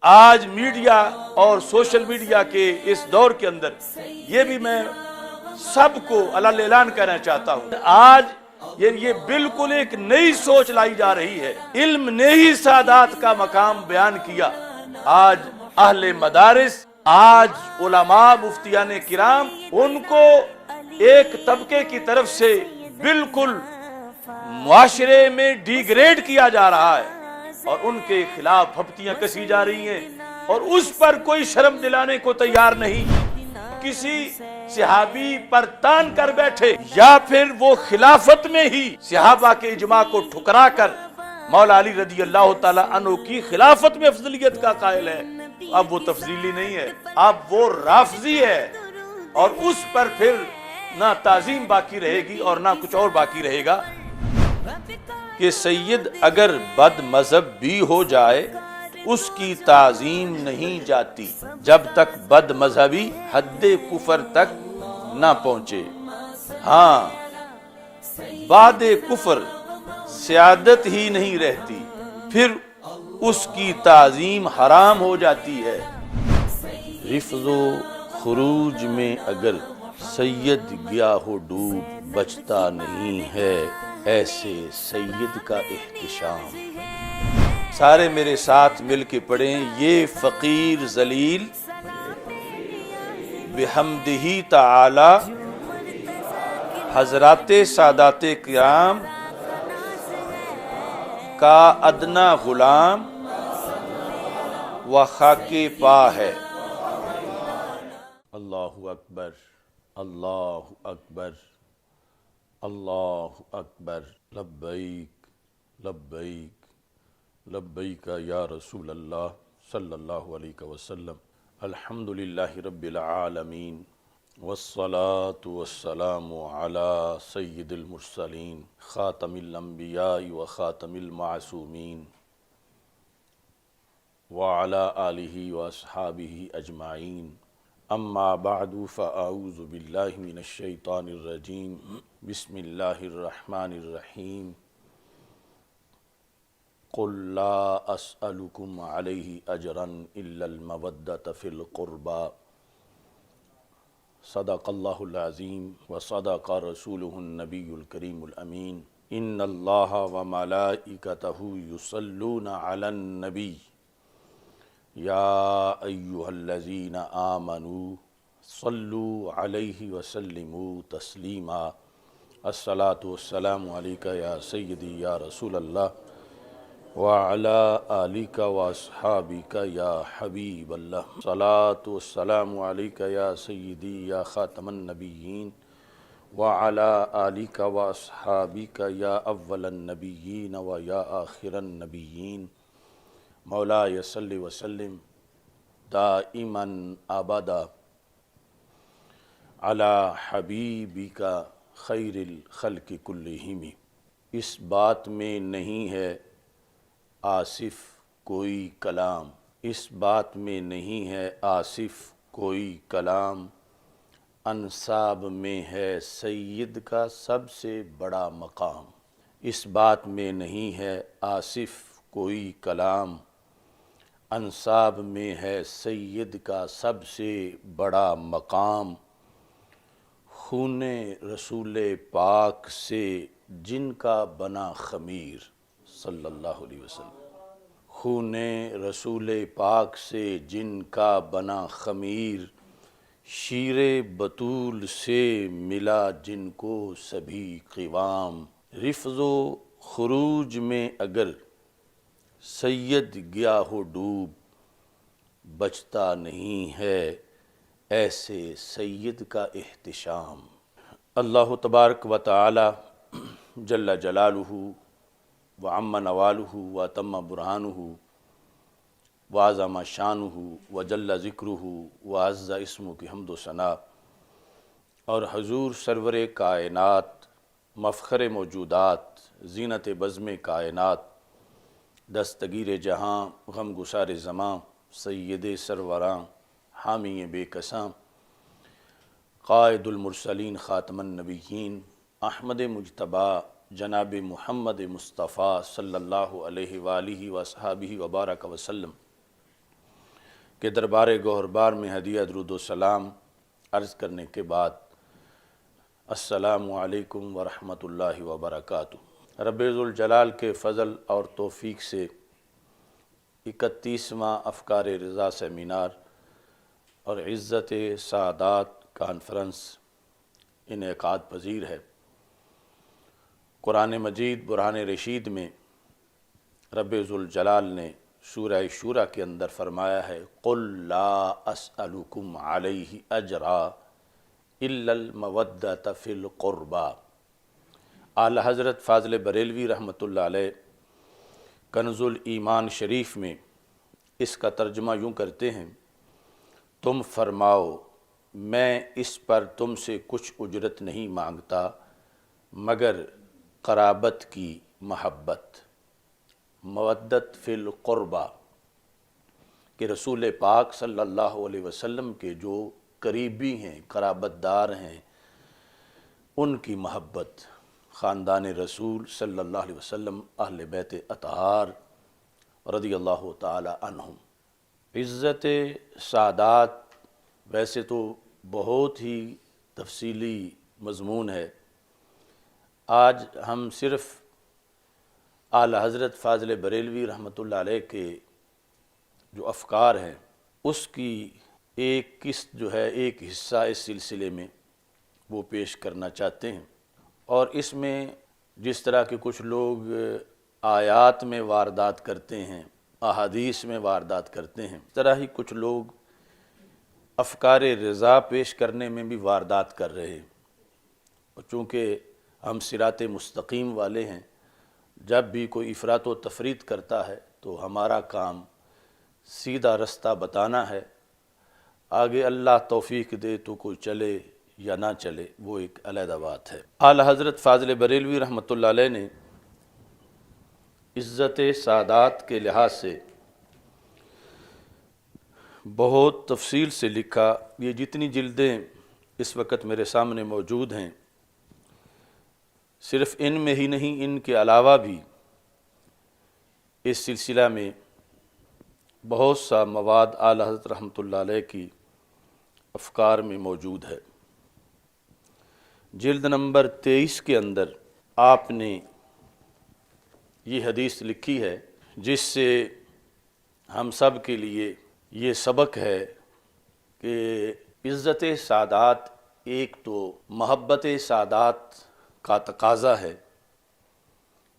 آج میڈیا اور social media کے اس دور کے اندر یہ بھی میں سب کو علل اعلان کہنا چاہتا ہوں، آج یہ بالکل ایک نئی سوچ لائی جا رہی ہے۔ علم نے ہی سعادت کا مقام بیان کیا۔ آج اہل مدارس، آج علماء مفتیان کرام، ان کو ایک طبقے کی طرف سے بالکل معاشرے میں ڈیگریڈ کیا جا رہا ہے اور ان کے خلاف پھپتیاں کسی جا رہی ہیں اور اس پر کوئی شرم دلانے کو تیار نہیں۔ کسی صحابی پر تان کر بیٹھے یا پھر وہ خلافت میں ہی صحابہ کے اجماع کو ٹھکرا کر مولا علی رضی اللہ تعالی عنہ کی خلافت میں افضلیت کا قائل ہے، اب وہ تفضیلی نہیں ہے، اب وہ رافضی ہے، اور اس پر پھر نہ تعظیم باقی رہے گی اور نہ کچھ اور باقی رہے گا کہ سید اگر بد مذہب بھی ہو جائے اس کی تعظیم نہیں جاتی جب تک بد مذہبی حد کفر تک نہ پہنچے۔ ہاں، بعد کفر سیادت ہی نہیں رہتی، پھر اس کی تعظیم حرام ہو جاتی ہے۔ رفض و خروج میں اگر سید گیا ہو ڈوب بچتا نہیں ہے، ایسے سید کا احتشام۔ سارے میرے ساتھ مل کے پڑھیں، یہ فقیر ذلیل بحمدہ تعالی حضرات سادات کرام کا ادنا غلام و خاک پا ہے۔ اللہ اکبر، اللہ اکبر، اللہ اکبر، لبیک لبیک لبیک یا رسول اللہ صلی اللہ علیہ وسلم۔ الحمدللہ رب العالمین والصلاة والسلام علی سید المرسلین خاتم الانبیاء و خاتم المعصومین وعلی آلہ و اصحابہ اجمعین، اما بعد فاعوذ باللہ من الشیطان الرجیم، بسم اللہ الرحمن الرحیم۔ قل لا اسألكم علیہ اجرا الا المودۃ فی القربى، صدق اللہ العظیم وصدق رسولہ النبی الکریم الامین۔ ان اللہ وملائکتہ یصلون علی النبی یا ایہا الذین آمنوا صلوا علیہ وسلموا تسلیما۔ الصلاۃ والسلام علیک یا سیدی یا رسول اللہ وعلی آلک واصحابک یا حبیب اللہ۔ الصلاۃ والسلام علیک یا سیدی یا خاتم النبیین وعلی آلک واصحابک یا اول النبیین و یا آخر النبیین۔ مولاي صل وسلم دائما ابدا على حبیبک خیر الخلق کلہم۔ اس بات میں نہیں ہے آصف کوئی کلام، اس بات میں نہیں ہے آصف کوئی کلام، انساب میں ہے سید کا سب سے بڑا مقام۔ اس بات میں نہیں ہے آصف کوئی کلام، انساب میں ہے سید کا سب سے بڑا مقام۔ خون رسول پاک سے جن کا بنا خمیر، صلی اللہ علیہ وسلم۔ خون رسول پاک سے جن کا بنا خمیر، شیر بطول سے ملا جن کو سبھی قوام۔ رفض و خروج میں اگر سید گیا ہو ڈوب بچتا نہیں ہے، ایسے سید کا احتشام۔ اللہ تبارک و تعالی جل جلالہ وعم نوالہ واتم برہانہ وعظم شانہ وجل ذکرہ وعز اسمہ کی حمد و ثنا، اور حضور سرور کائنات، مفخر موجودات، زینت بزم کائنات، دستگیر جہاں، غم گسار زماں، سید سروراں، حامی بے کساں، قائد المرسلین خاتم النبیین، احمد مجتبیٰ جناب محمد مصطفیٰ صلی اللہ علیہ وآلہ وصحابہ وبارک وسلم۔ کے دربار گوہربار میں ہدیہ درود و سلام عرض کرنے کے بعد السلام علیکم ورحمۃ اللہ وبرکاتہ۔ رب ذوالجلال کے فضل اور توفیق سے 31واں افکار رضا سیمینار اور عزت سعادات کانفرنس انعقاد پذیر ہے۔ قرآن مجید برہان رشید میں رب ذوالجلال نے سورہ شورى کے اندر فرمایا ہے قُلْ لَا أَسْأَلُكُمْ عَلَيْهِ أَجْرًا إِلَّا الْمَوَدَّةَ فِي الْقُرْبَى۔ اعلیٰ حضرت فاضل بریلوی رحمۃ اللہ علیہ کنز الایمان شریف میں اس کا ترجمہ یوں کرتے ہیں، تم فرماؤ میں اس پر تم سے کچھ اجرت نہیں مانگتا مگر قرابت کی محبت، مودت فی القربہ، کہ رسول پاک صلی اللہ علیہ وسلم کے جو قریبی ہیں، قرابت دار ہیں، ان کی محبت، خاندان رسول صلی اللہ علیہ وسلم، اہل بیت اطہار رضی اللہ تعالی عنہم۔ عزت سعادات ویسے تو بہت ہی تفصیلی مضمون ہے، آج ہم صرف اعلیٰ حضرت فاضل بریلوی رحمۃ اللہ علیہ کے جو افکار ہیں اس کی ایک قسط جو ہے، ایک حصہ اس سلسلے میں وہ پیش کرنا چاہتے ہیں۔ اور اس میں جس طرح کے کچھ لوگ آیات میں واردات کرتے ہیں، احادیث میں واردات کرتے ہیں، اس طرح ہی کچھ لوگ افکار رضا پیش کرنے میں بھی واردات کر رہے ہیں۔ اور چونکہ ہم صراط مستقیم والے ہیں، جب بھی کوئی افراط و تفریط کرتا ہے تو ہمارا کام سیدھا رستہ بتانا ہے، آگے اللہ توفیق دے تو کوئی چلے یا نہ چلے وہ ایک علیحدہ بات ہے۔ اعلیٰ حضرت فاضل بریلوی رحمۃ اللہ علیہ نے عزت سعادات کے لحاظ سے بہت تفصیل سے لکھا۔ یہ جتنی جلدیں اس وقت میرے سامنے موجود ہیں، صرف ان میں ہی نہیں، ان کے علاوہ بھی اس سلسلہ میں بہت سا مواد اعلیٰ حضرت رحمۃ اللہ علیہ کی افکار میں موجود ہے۔ جلد نمبر 23 کے اندر آپ نے یہ حدیث لکھی ہے جس سے ہم سب کے لیے یہ سبق ہے کہ عزت سعادات ایک تو محبت سعادات کا تقاضا ہے،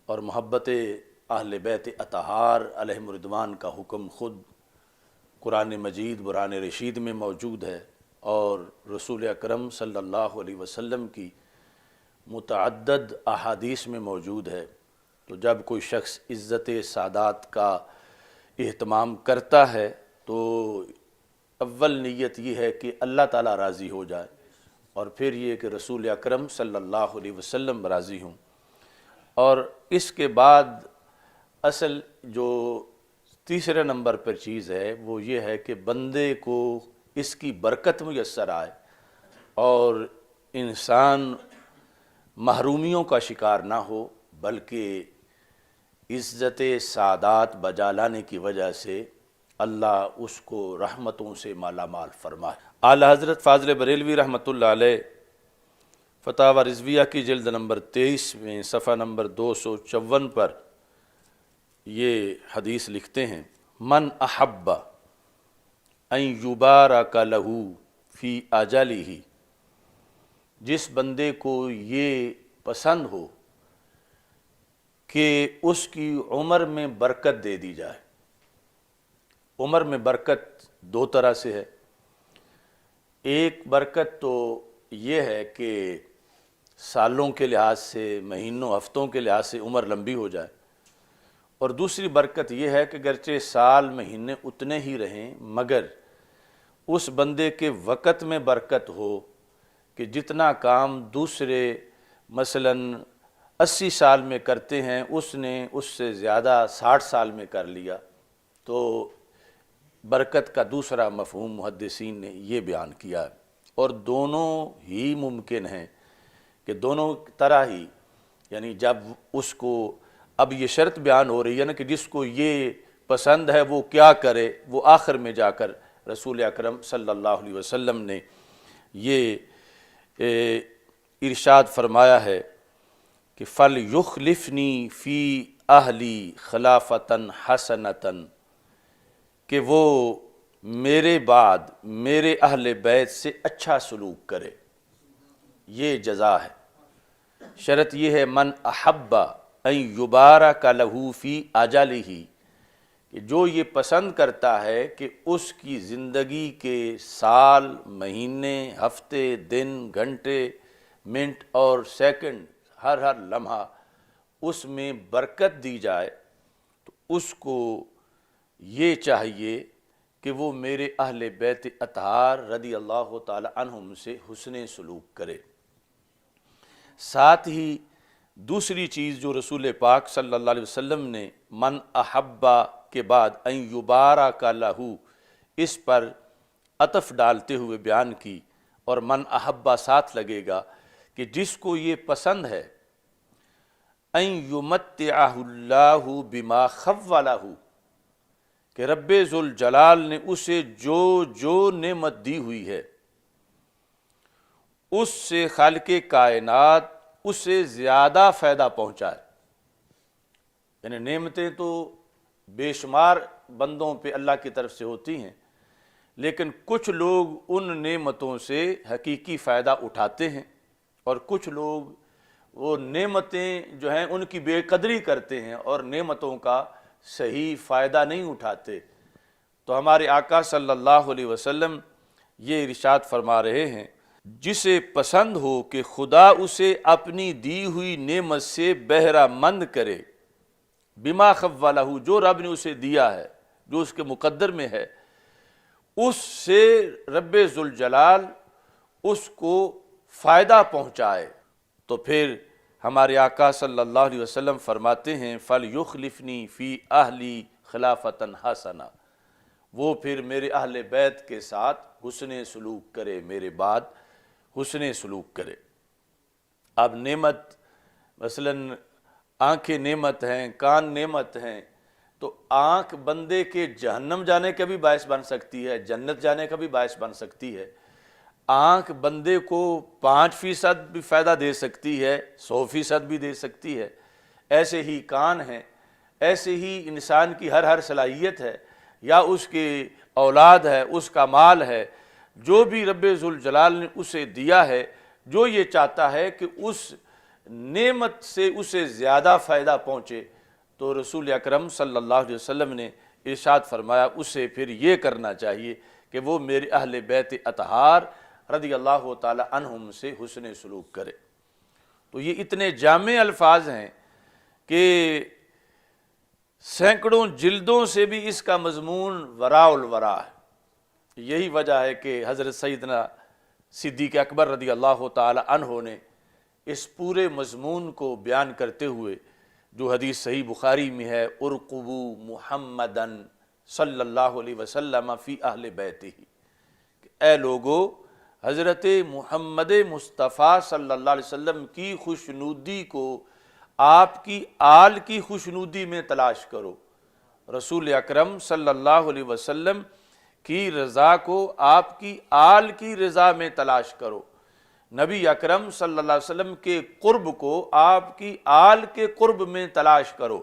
اور محبت اہل بیت اطہار علیہم الرضوان کا حکم خود قرآن مجید برہان رشید میں موجود ہے، اور رسول اکرم صلی اللہ علیہ وسلم کی متعدد احادیث میں موجود ہے۔ تو جب کوئی شخص عزت سعادات کا اہتمام کرتا ہے تو اول نیت یہ ہے کہ اللہ تعالیٰ راضی ہو جائے، اور پھر یہ کہ رسول اکرم صلی اللہ علیہ وسلم راضی ہوں، اور اس کے بعد اصل جو تیسرے نمبر پر چیز ہے وہ یہ ہے کہ بندے کو اس کی برکت میسر آئے اور انسان محرومیوں کا شکار نہ ہو، بلکہ عزت سعادات بجا لانے کی وجہ سے اللہ اس کو رحمتوں سے مالا مال فرمائے۔ اعلیٰ حضرت فاضل بریلوی رحمۃ اللہ علیہ فتاوی رضویہ کی جلد نمبر 23 میں صفحہ نمبر 254 پر یہ حدیث لکھتے ہیں، من احب ان یبارک لہ فی اجلہ، جس بندے کو یہ پسند ہو کہ اس کی عمر میں برکت دے دی جائے۔ عمر میں برکت دو طرح سے ہے، ایک برکت تو یہ ہے کہ سالوں کے لحاظ سے، مہینوں ہفتوں کے لحاظ سے عمر لمبی ہو جائے، اور دوسری برکت یہ ہے کہ گرچہ سال مہینے اتنے ہی رہیں مگر اس بندے کے وقت میں برکت ہو کہ جتنا کام دوسرے مثلاً 80 سال میں کرتے ہیں اس نے اس سے زیادہ 60 سال میں کر لیا۔ تو برکت کا دوسرا مفہوم محدثین نے یہ بیان کیا ہے، اور دونوں ہی ممکن ہیں کہ دونوں طرح ہی، یعنی جب اس کو اب یہ شرط بیان ہو رہی ہے نا کہ جس کو یہ پسند ہے وہ کیا کرے، وہ آخر میں جا کر رسول اکرم صلی اللہ علیہ وسلم نے یہ ارشاد فرمایا ہے کہ فَلْيُخْلِفْنِي فِي أَهْلِي خِلَافَةً حَسَنَةً، کہ وہ میرے بعد میرے اہل بیت سے اچھا سلوک کرے، یہ جزا ہے۔ شرط یہ ہے من احب ان یبارک لہ فی اجلہ، کہ جو یہ پسند کرتا ہے کہ اس کی زندگی کے سال، مہینے، ہفتے، دن، گھنٹے، منٹ اور سیکنڈ، ہر لمحہ اس میں برکت دی جائے، تو اس کو یہ چاہیے کہ وہ میرے اہل بیت اطہار رضی اللہ تعالی عنہم سے حسن سلوک کرے۔ ساتھ ہی دوسری چیز جو رسول پاک صلی اللہ علیہ وسلم نے من احبا کے بعد ان یبارک لہ اس پر عطف ڈالتے ہوئے بیان کی، اور من احبا ساتھ لگے گا کہ جس کو یہ پسند ہے ان یمتعہ اللہ بما خولہ، کہ رب ذوالجلال نے اسے جو نعمت دی ہوئی ہے اس سے خالق کائنات اسے زیادہ فائدہ پہنچائے۔ یعنی نعمتیں تو بے شمار بندوں پہ اللہ کی طرف سے ہوتی ہیں، لیکن کچھ لوگ ان نعمتوں سے حقیقی فائدہ اٹھاتے ہیں، اور کچھ لوگ وہ نعمتیں جو ہیں ان کی بے قدری کرتے ہیں اور نعمتوں کا صحیح فائدہ نہیں اٹھاتے۔ تو ہمارے آقا صلی اللہ علیہ وسلم یہ ارشاد فرما رہے ہیں، جسے پسند ہو کہ خدا اسے اپنی دی ہوئی نعمت سے بہرہ مند کرے، بما خولہ، جو رب نے اسے دیا ہے، جو اس کے مقدر میں ہے، اس سے رب ذوالجلال اس کو فائدہ پہنچائے۔ تو پھر ہمارے آقا صلی اللہ علیہ وسلم فرماتے ہیں فَلْيُخْلِفْنِي فِي أَهْلِي خِلَافَةً حَسَنَةً، وہ پھر میرے اہل بیت کے ساتھ حسن سلوک کرے، میرے بعد حسن سلوک کرے۔ اب نعمت، مثلاً آنکھیں نعمت ہیں، کان نعمت ہیں، تو آنکھ بندے کے جہنم جانے کا بھی باعث بن سکتی ہے، جنت جانے کا بھی باعث بن سکتی ہے۔ آنکھ بندے کو 5% بھی فائدہ دے سکتی ہے، 100% بھی دے سکتی ہے۔ ایسے ہی کان ہیں، ایسے ہی انسان کی ہر صلاحیت ہے، یا اس کی اولاد ہے، اس کا مال ہے، جو بھی رب ذوالجلال نے اسے دیا ہے، جو یہ چاہتا ہے کہ اس نعمت سے اسے زیادہ فائدہ پہنچے، تو رسول اکرم صلی اللہ علیہ وسلم نے ارشاد فرمایا اسے پھر یہ کرنا چاہیے کہ وہ میرے اہل بیت اطہار رضی اللہ تعالی عنہم سے حسن سلوک کرے۔ تو یہ اتنے جامع الفاظ ہیں کہ سینکڑوں جلدوں سے بھی اس کا مضمون وراء الورا ہے۔ یہی وجہ ہے کہ حضرت سیدنا صدیق اکبر رضی اللہ تعالی عنہ نے اس پورے مضمون کو بیان کرتے ہوئے، جو حدیث صحیح بخاری میں ہے، ارقبوا محمدً صلی اللہ علیہ وسلم فی اہل بیتہ، کہ اے لوگو حضرت محمد مصطفیٰ صلی اللہ علیہ وسلم کی خوشنودی کو آپ کی آل کی خوشنودی میں تلاش کرو، رسول اکرم صلی اللہ علیہ وسلم کی رضا کو آپ کی آل کی رضا میں تلاش کرو، نبی اکرم صلی اللہ علیہ وسلم کے قرب کو آپ کی آل کے قرب میں تلاش کرو۔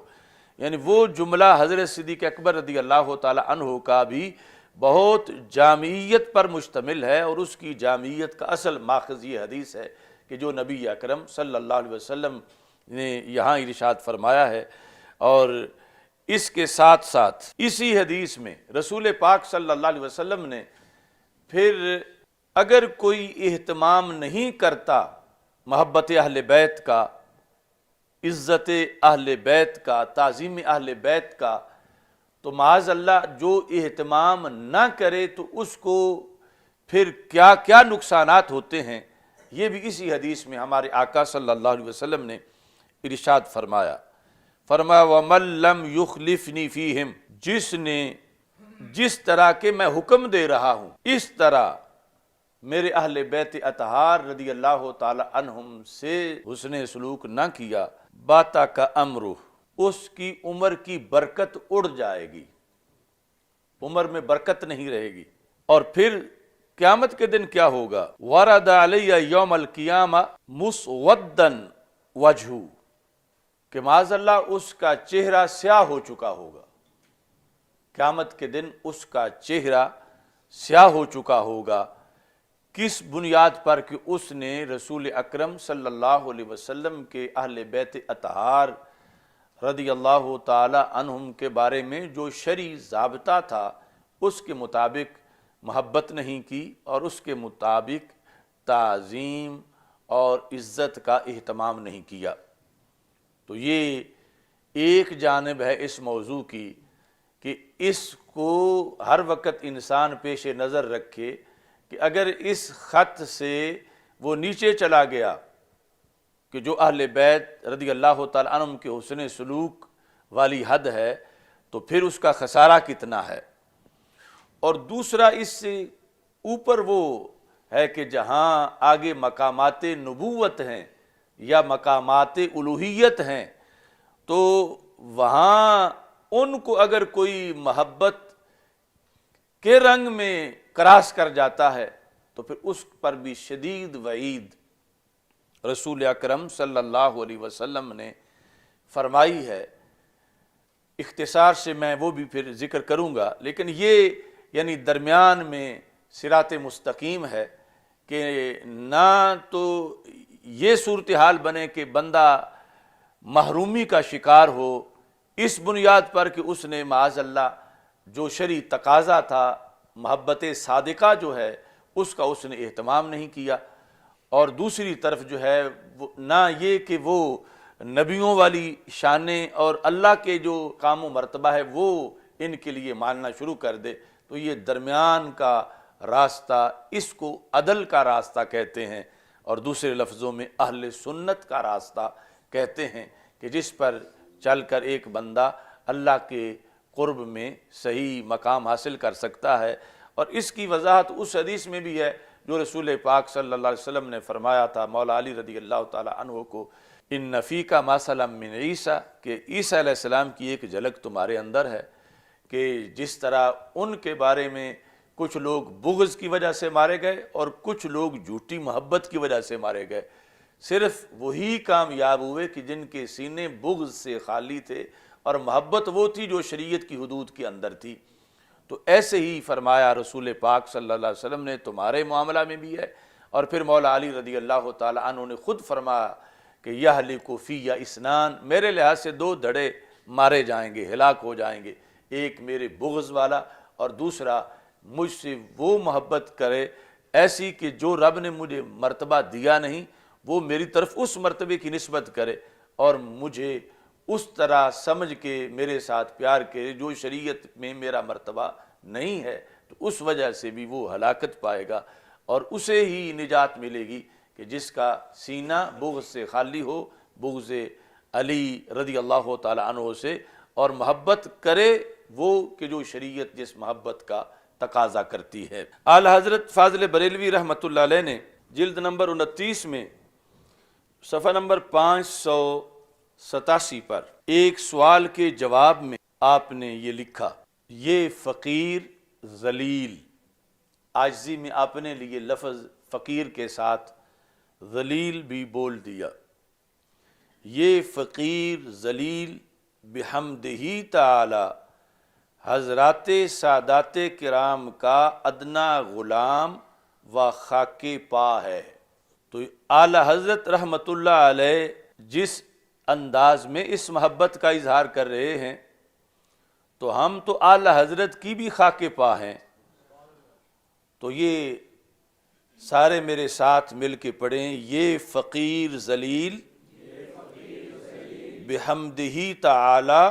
یعنی وہ جملہ حضرت صدیق اکبر رضی اللہ تعالی عنہ کا بھی بہت جامعیت پر مشتمل ہے، اور اس کی جامعیت کا اصل ماخذ یہ حدیث ہے کہ جو نبی اکرم صلی اللہ علیہ وسلم نے یہاں ارشاد فرمایا ہے۔ اور اس کے ساتھ ساتھ اسی حدیث میں رسول پاک صلی اللہ علیہ وسلم نے پھر اگر کوئی اہتمام نہیں کرتا محبت اہل بیت کا، عزت اہل بیت کا، تعظیم اہل بیت کا، تو معاذ اللہ جو اہتمام نہ کرے تو اس کو پھر کیا کیا نقصانات ہوتے ہیں، یہ بھی اسی حدیث میں ہمارے آقا صلی اللہ علیہ وسلم نے ارشاد فرمایا۔ وَمَن لَّمْ يُخْلِفْنِي فِيهِمْ، جس نے جس طرح کے میں حکم دے رہا ہوں اس طرح میرے اہل بیت اطہار رضی اللہ تعالی عنہم سے حسن سلوک نہ کیا، باتا کا امرو، اس کی عمر کی برکت اڑ جائے گی، عمر میں برکت نہیں رہے گی۔ اور پھر قیامت کے دن کیا ہوگا؟ ورد علی یوم القیامہ مسودن وجہ، کہ معاذ اللہ اس کا چہرہ سیاہ ہو چکا ہوگا، قیامت کے دن اس کا چہرہ سیاہ ہو چکا ہوگا۔ کس بنیاد پر؟ کہ اس نے رسول اکرم صلی اللہ علیہ وسلم کے اہل بیت اطہار رضی اللہ تعالی عنہم کے بارے میں جو شرعی ضابطہ تھا اس کے مطابق محبت نہیں کی، اور اس کے مطابق تعظیم اور عزت کا اہتمام نہیں کیا۔ تو یہ ایک جانب ہے اس موضوع کی کہ اس کو ہر وقت انسان پیش نظر رکھے کہ اگر اس خط سے وہ نیچے چلا گیا کہ جو اہل بیت رضی اللہ تعالیٰ عنہم کے حسن سلوک والی حد ہے، تو پھر اس کا خسارہ کتنا ہے۔ اور دوسرا اس سے اوپر وہ ہے کہ جہاں آگے مقامات نبوت ہیں یا مقامات الوہیت ہیں، تو وہاں ان کو اگر کوئی محبت کے رنگ میں کراس کر جاتا ہے تو پھر اس پر بھی شدید وعید رسول اکرم صلی اللہ علیہ وسلم نے فرمائی ہے۔ اختصار سے میں وہ بھی پھر ذکر کروں گا، لیکن یہ یعنی درمیان میں صراط مستقیم ہے کہ نہ تو یہ صورتحال بنے کہ بندہ محرومی کا شکار ہو اس بنیاد پر کہ اس نے معاذ اللہ جو شرعی تقاضا تھا، محبت صادقہ جو ہے اس کا اس نے اہتمام نہیں کیا، اور دوسری طرف جو ہے نہ یہ کہ وہ نبیوں والی شانیں اور اللہ کے جو کام و مرتبہ ہے وہ ان کے لیے ماننا شروع کر دے۔ تو یہ درمیان کا راستہ، اس کو عدل کا راستہ کہتے ہیں، اور دوسرے لفظوں میں اہل سنت کا راستہ کہتے ہیں، کہ جس پر چل کر ایک بندہ اللہ کے قرب میں صحیح مقام حاصل کر سکتا ہے۔ اور اس کی وضاحت اس حدیث میں بھی ہے جو رسول پاک صلی اللہ علیہ وسلم نے فرمایا تھا مولا علی رضی اللہ تعالی عنہ کو، ان فیک مثلا من عیسیٰ، کہ عیسیٰ علیہ السلام کی ایک جھلک تمہارے اندر ہے، کہ جس طرح ان کے بارے میں کچھ لوگ بغض کی وجہ سے مارے گئے اور کچھ لوگ جھوٹی محبت کی وجہ سے مارے گئے، صرف وہی کامیاب ہوئے کہ جن کے سینے بغض سے خالی تھے اور محبت وہ تھی جو شریعت کی حدود کے اندر تھی۔ تو ایسے ہی فرمایا رسول پاک صلی اللہ علیہ وسلم نے تمہارے معاملہ میں بھی ہے، اور پھر مولا علی رضی اللہ تعالی عنہ نے خود فرمایا کہ یہلک فی اثنان، میرے لحاظ سے دو دھڑے مارے جائیں گے، ہلاک ہو جائیں گے، ایک میرے بغض والا اور دوسرا مجھ سے وہ محبت کرے ایسی کہ جو رب نے مجھے مرتبہ دیا نہیں وہ میری طرف اس مرتبے کی نسبت کرے، اور مجھے اس طرح سمجھ کے میرے ساتھ پیار کرے جو شریعت میں میرا مرتبہ نہیں ہے، تو اس وجہ سے بھی وہ ہلاکت پائے گا، اور اسے ہی نجات ملے گی کہ جس کا سینہ بغض سے خالی ہو، بغض علی رضی اللہ تعالی عنہ سے، اور محبت کرے وہ کہ جو شریعت جس محبت کا تقاضا کرتی ہے۔ اعلی حضرت فاضل بریلوی رحمۃ اللہ علیہ نے جلد نمبر 29 میں صفحہ نمبر 587 پر ایک سوال کے جواب میں آپ نے یہ لکھا، یہ فقیر ذلیل، عاجزی میں آپ نے لیے لفظ فقیر کے ساتھ ذلیل بھی بول دیا، یہ فقیر ذلیل بحمدہ تعالی حضرات سادات کرام کا ادنا غلام و خاک پا ہے۔ تو اعلی حضرت رحمت اللہ علیہ جس انداز میں اس محبت کا اظہار کر رہے ہیں تو ہم تو اعلی حضرت کی بھی خاک پا ہیں، تو یہ سارے میرے ساتھ مل کے پڑھیں، یہ فقیر ذلیل بحمدہ تعالی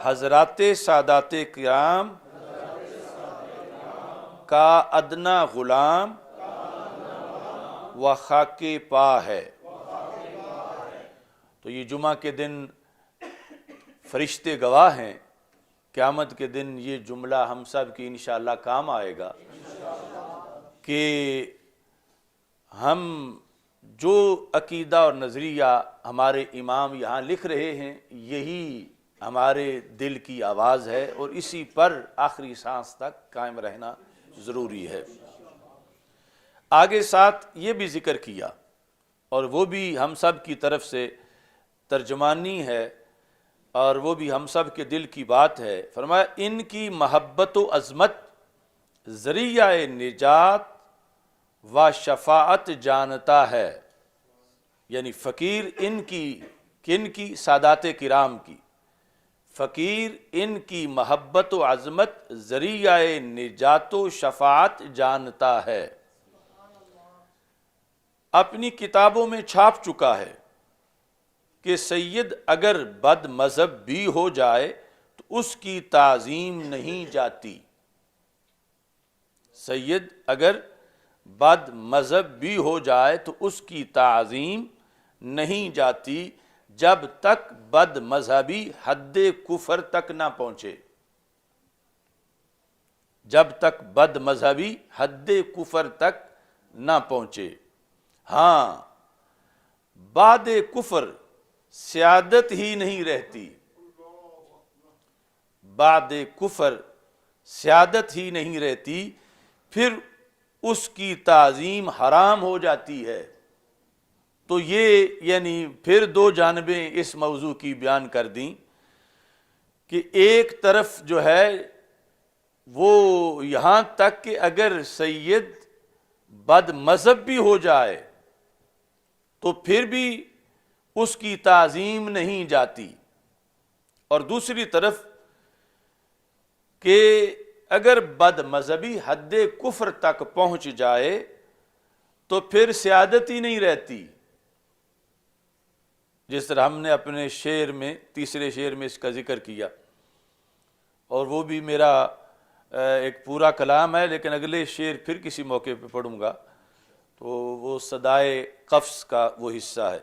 حضرات سادات کرام کا ادنا غلام و خاک پا ہے۔ تو یہ جمعہ کے دن فرشتے گواہ ہیں، قیامت کے دن یہ جملہ ہم سب کی انشاءاللہ کام آئے گا کہ ہم جو عقیدہ اور نظریہ ہمارے امام یہاں لکھ رہے ہیں یہی ہمارے دل کی آواز ہے اور اسی پر آخری سانس تک قائم رہنا ضروری ہے۔ آگے ساتھ یہ بھی ذکر کیا اور وہ بھی ہم سب کی طرف سے ترجمانی ہے اور وہ بھی ہم سب کے دل کی بات ہے۔ فرمایا ان کی محبت و عظمت ذریعہ نجات و شفاعت جانتا ہے، یعنی فقیر ان کی سادات کرام کی، فقیر ان کی محبت و عظمت ذریعہ نجات و شفاعت جانتا ہے، اپنی کتابوں میں چھاپ چکا ہے کہ سید اگر بد مذہب بھی ہو جائے تو اس کی تعظیم نہیں جاتی۔ سید اگر بد مذہب بھی ہو جائے تو اس کی تعظیم نہیں جاتی جب تک بد مذہبی حد کفر تک نہ پہنچے، جب تک بد مذہبی حد کفر تک نہ پہنچے۔ ہاں، بعد کفر سیادت ہی نہیں رہتی، بعد کفر سیادت ہی نہیں رہتی، پھر اس کی تعظیم حرام ہو جاتی ہے۔ تو یہ یعنی پھر دو جانبیں اس موضوع کی بیان کر دیں کہ ایک طرف جو ہے وہ یہاں تک کہ اگر سید بد مذہب بھی ہو جائے تو پھر بھی اس کی تعظیم نہیں جاتی، اور دوسری طرف کہ اگر بد مذہبی حد کفر تک پہنچ جائے تو پھر سیادت ہی نہیں رہتی۔ جس طرح ہم نے اپنے شعر میں تیسرے شعر میں اس کا ذکر کیا، اور وہ بھی میرا ایک پورا کلام ہے لیکن اگلے شعر پھر کسی موقع پہ پڑھوں گا، تو وہ صدائے قفص کا وہ حصہ ہے۔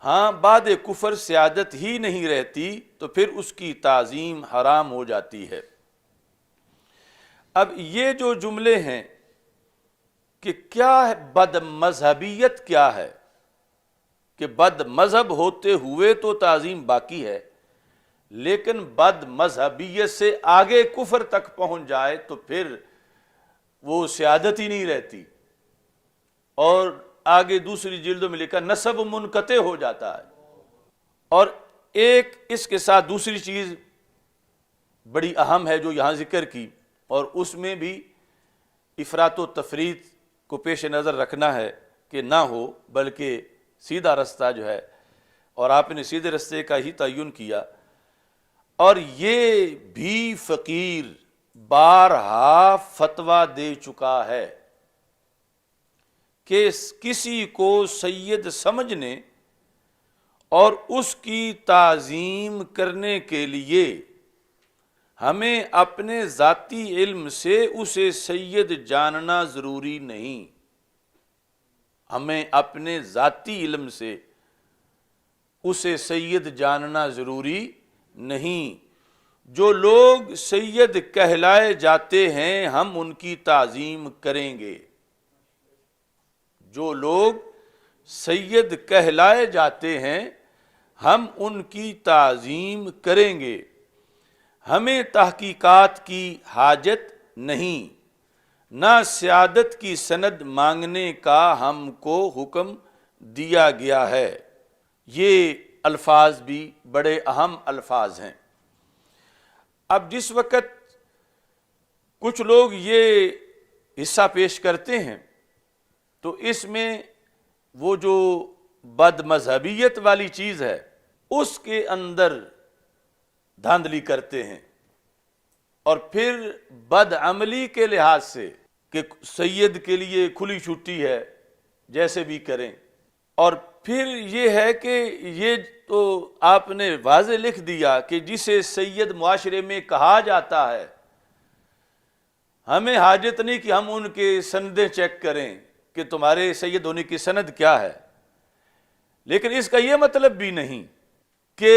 ہاں، بعد کفر سیادت ہی نہیں رہتی تو پھر اس کی تعظیم حرام ہو جاتی ہے۔ اب یہ جو جملے ہیں کہ کیا ہے بد مذہبیت، کیا ہے کہ بد مذہب ہوتے ہوئے تو تعظیم باقی ہے، لیکن بد مذہبیت سے آگے کفر تک پہنچ جائے تو پھر وہ سیادت ہی نہیں رہتی، اور آگے دوسری جلدوں میں لکھا نسب منقطع ہو جاتا ہے۔ اور ایک اس کے ساتھ دوسری چیز بڑی اہم ہے جو یہاں ذکر کی، اور اس میں بھی افراط و تفریط کو پیش نظر رکھنا ہے کہ نہ ہو، بلکہ سیدھا رستہ جو ہے، اور آپ نے سیدھے رستے کا ہی تعین کیا۔ اور یہ بھی فقیر بارہا فتویٰ دے چکا ہے کہ کسی کو سید سمجھنے اور اس کی تعظیم کرنے کے لیے ہمیں اپنے ذاتی علم سے اسے سید جاننا ضروری نہیں، ہمیں اپنے ذاتی علم سے اسے سید جاننا ضروری نہیں۔ جو لوگ سید کہلائے جاتے ہیں ہم ان کی تعظیم کریں گے، جو لوگ سید کہلائے جاتے ہیں ہم ان کی تعظیم کریں گے، ہمیں تحقیقات کی حاجت نہیں، نہ سیادت کی سند مانگنے کا ہم کو حکم دیا گیا ہے۔ یہ الفاظ بھی بڑے اہم الفاظ ہیں۔ اب جس وقت کچھ لوگ یہ حصہ پیش کرتے ہیں تو اس میں وہ جو بد مذہبیت والی چیز ہے اس کے اندر دھاندلی کرتے ہیں، اور پھر بد عملی کے لحاظ سے کہ سید کے لیے کھلی چھٹی ہے جیسے بھی کریں، اور پھر یہ ہے کہ یہ تو آپ نے واضح لکھ دیا کہ جسے سید معاشرے میں کہا جاتا ہے ہمیں حاجت نہیں کہ ہم ان کے سندیں چیک کریں کہ تمہارے سید ہونے کی سند کیا ہے، لیکن اس کا یہ مطلب بھی نہیں کہ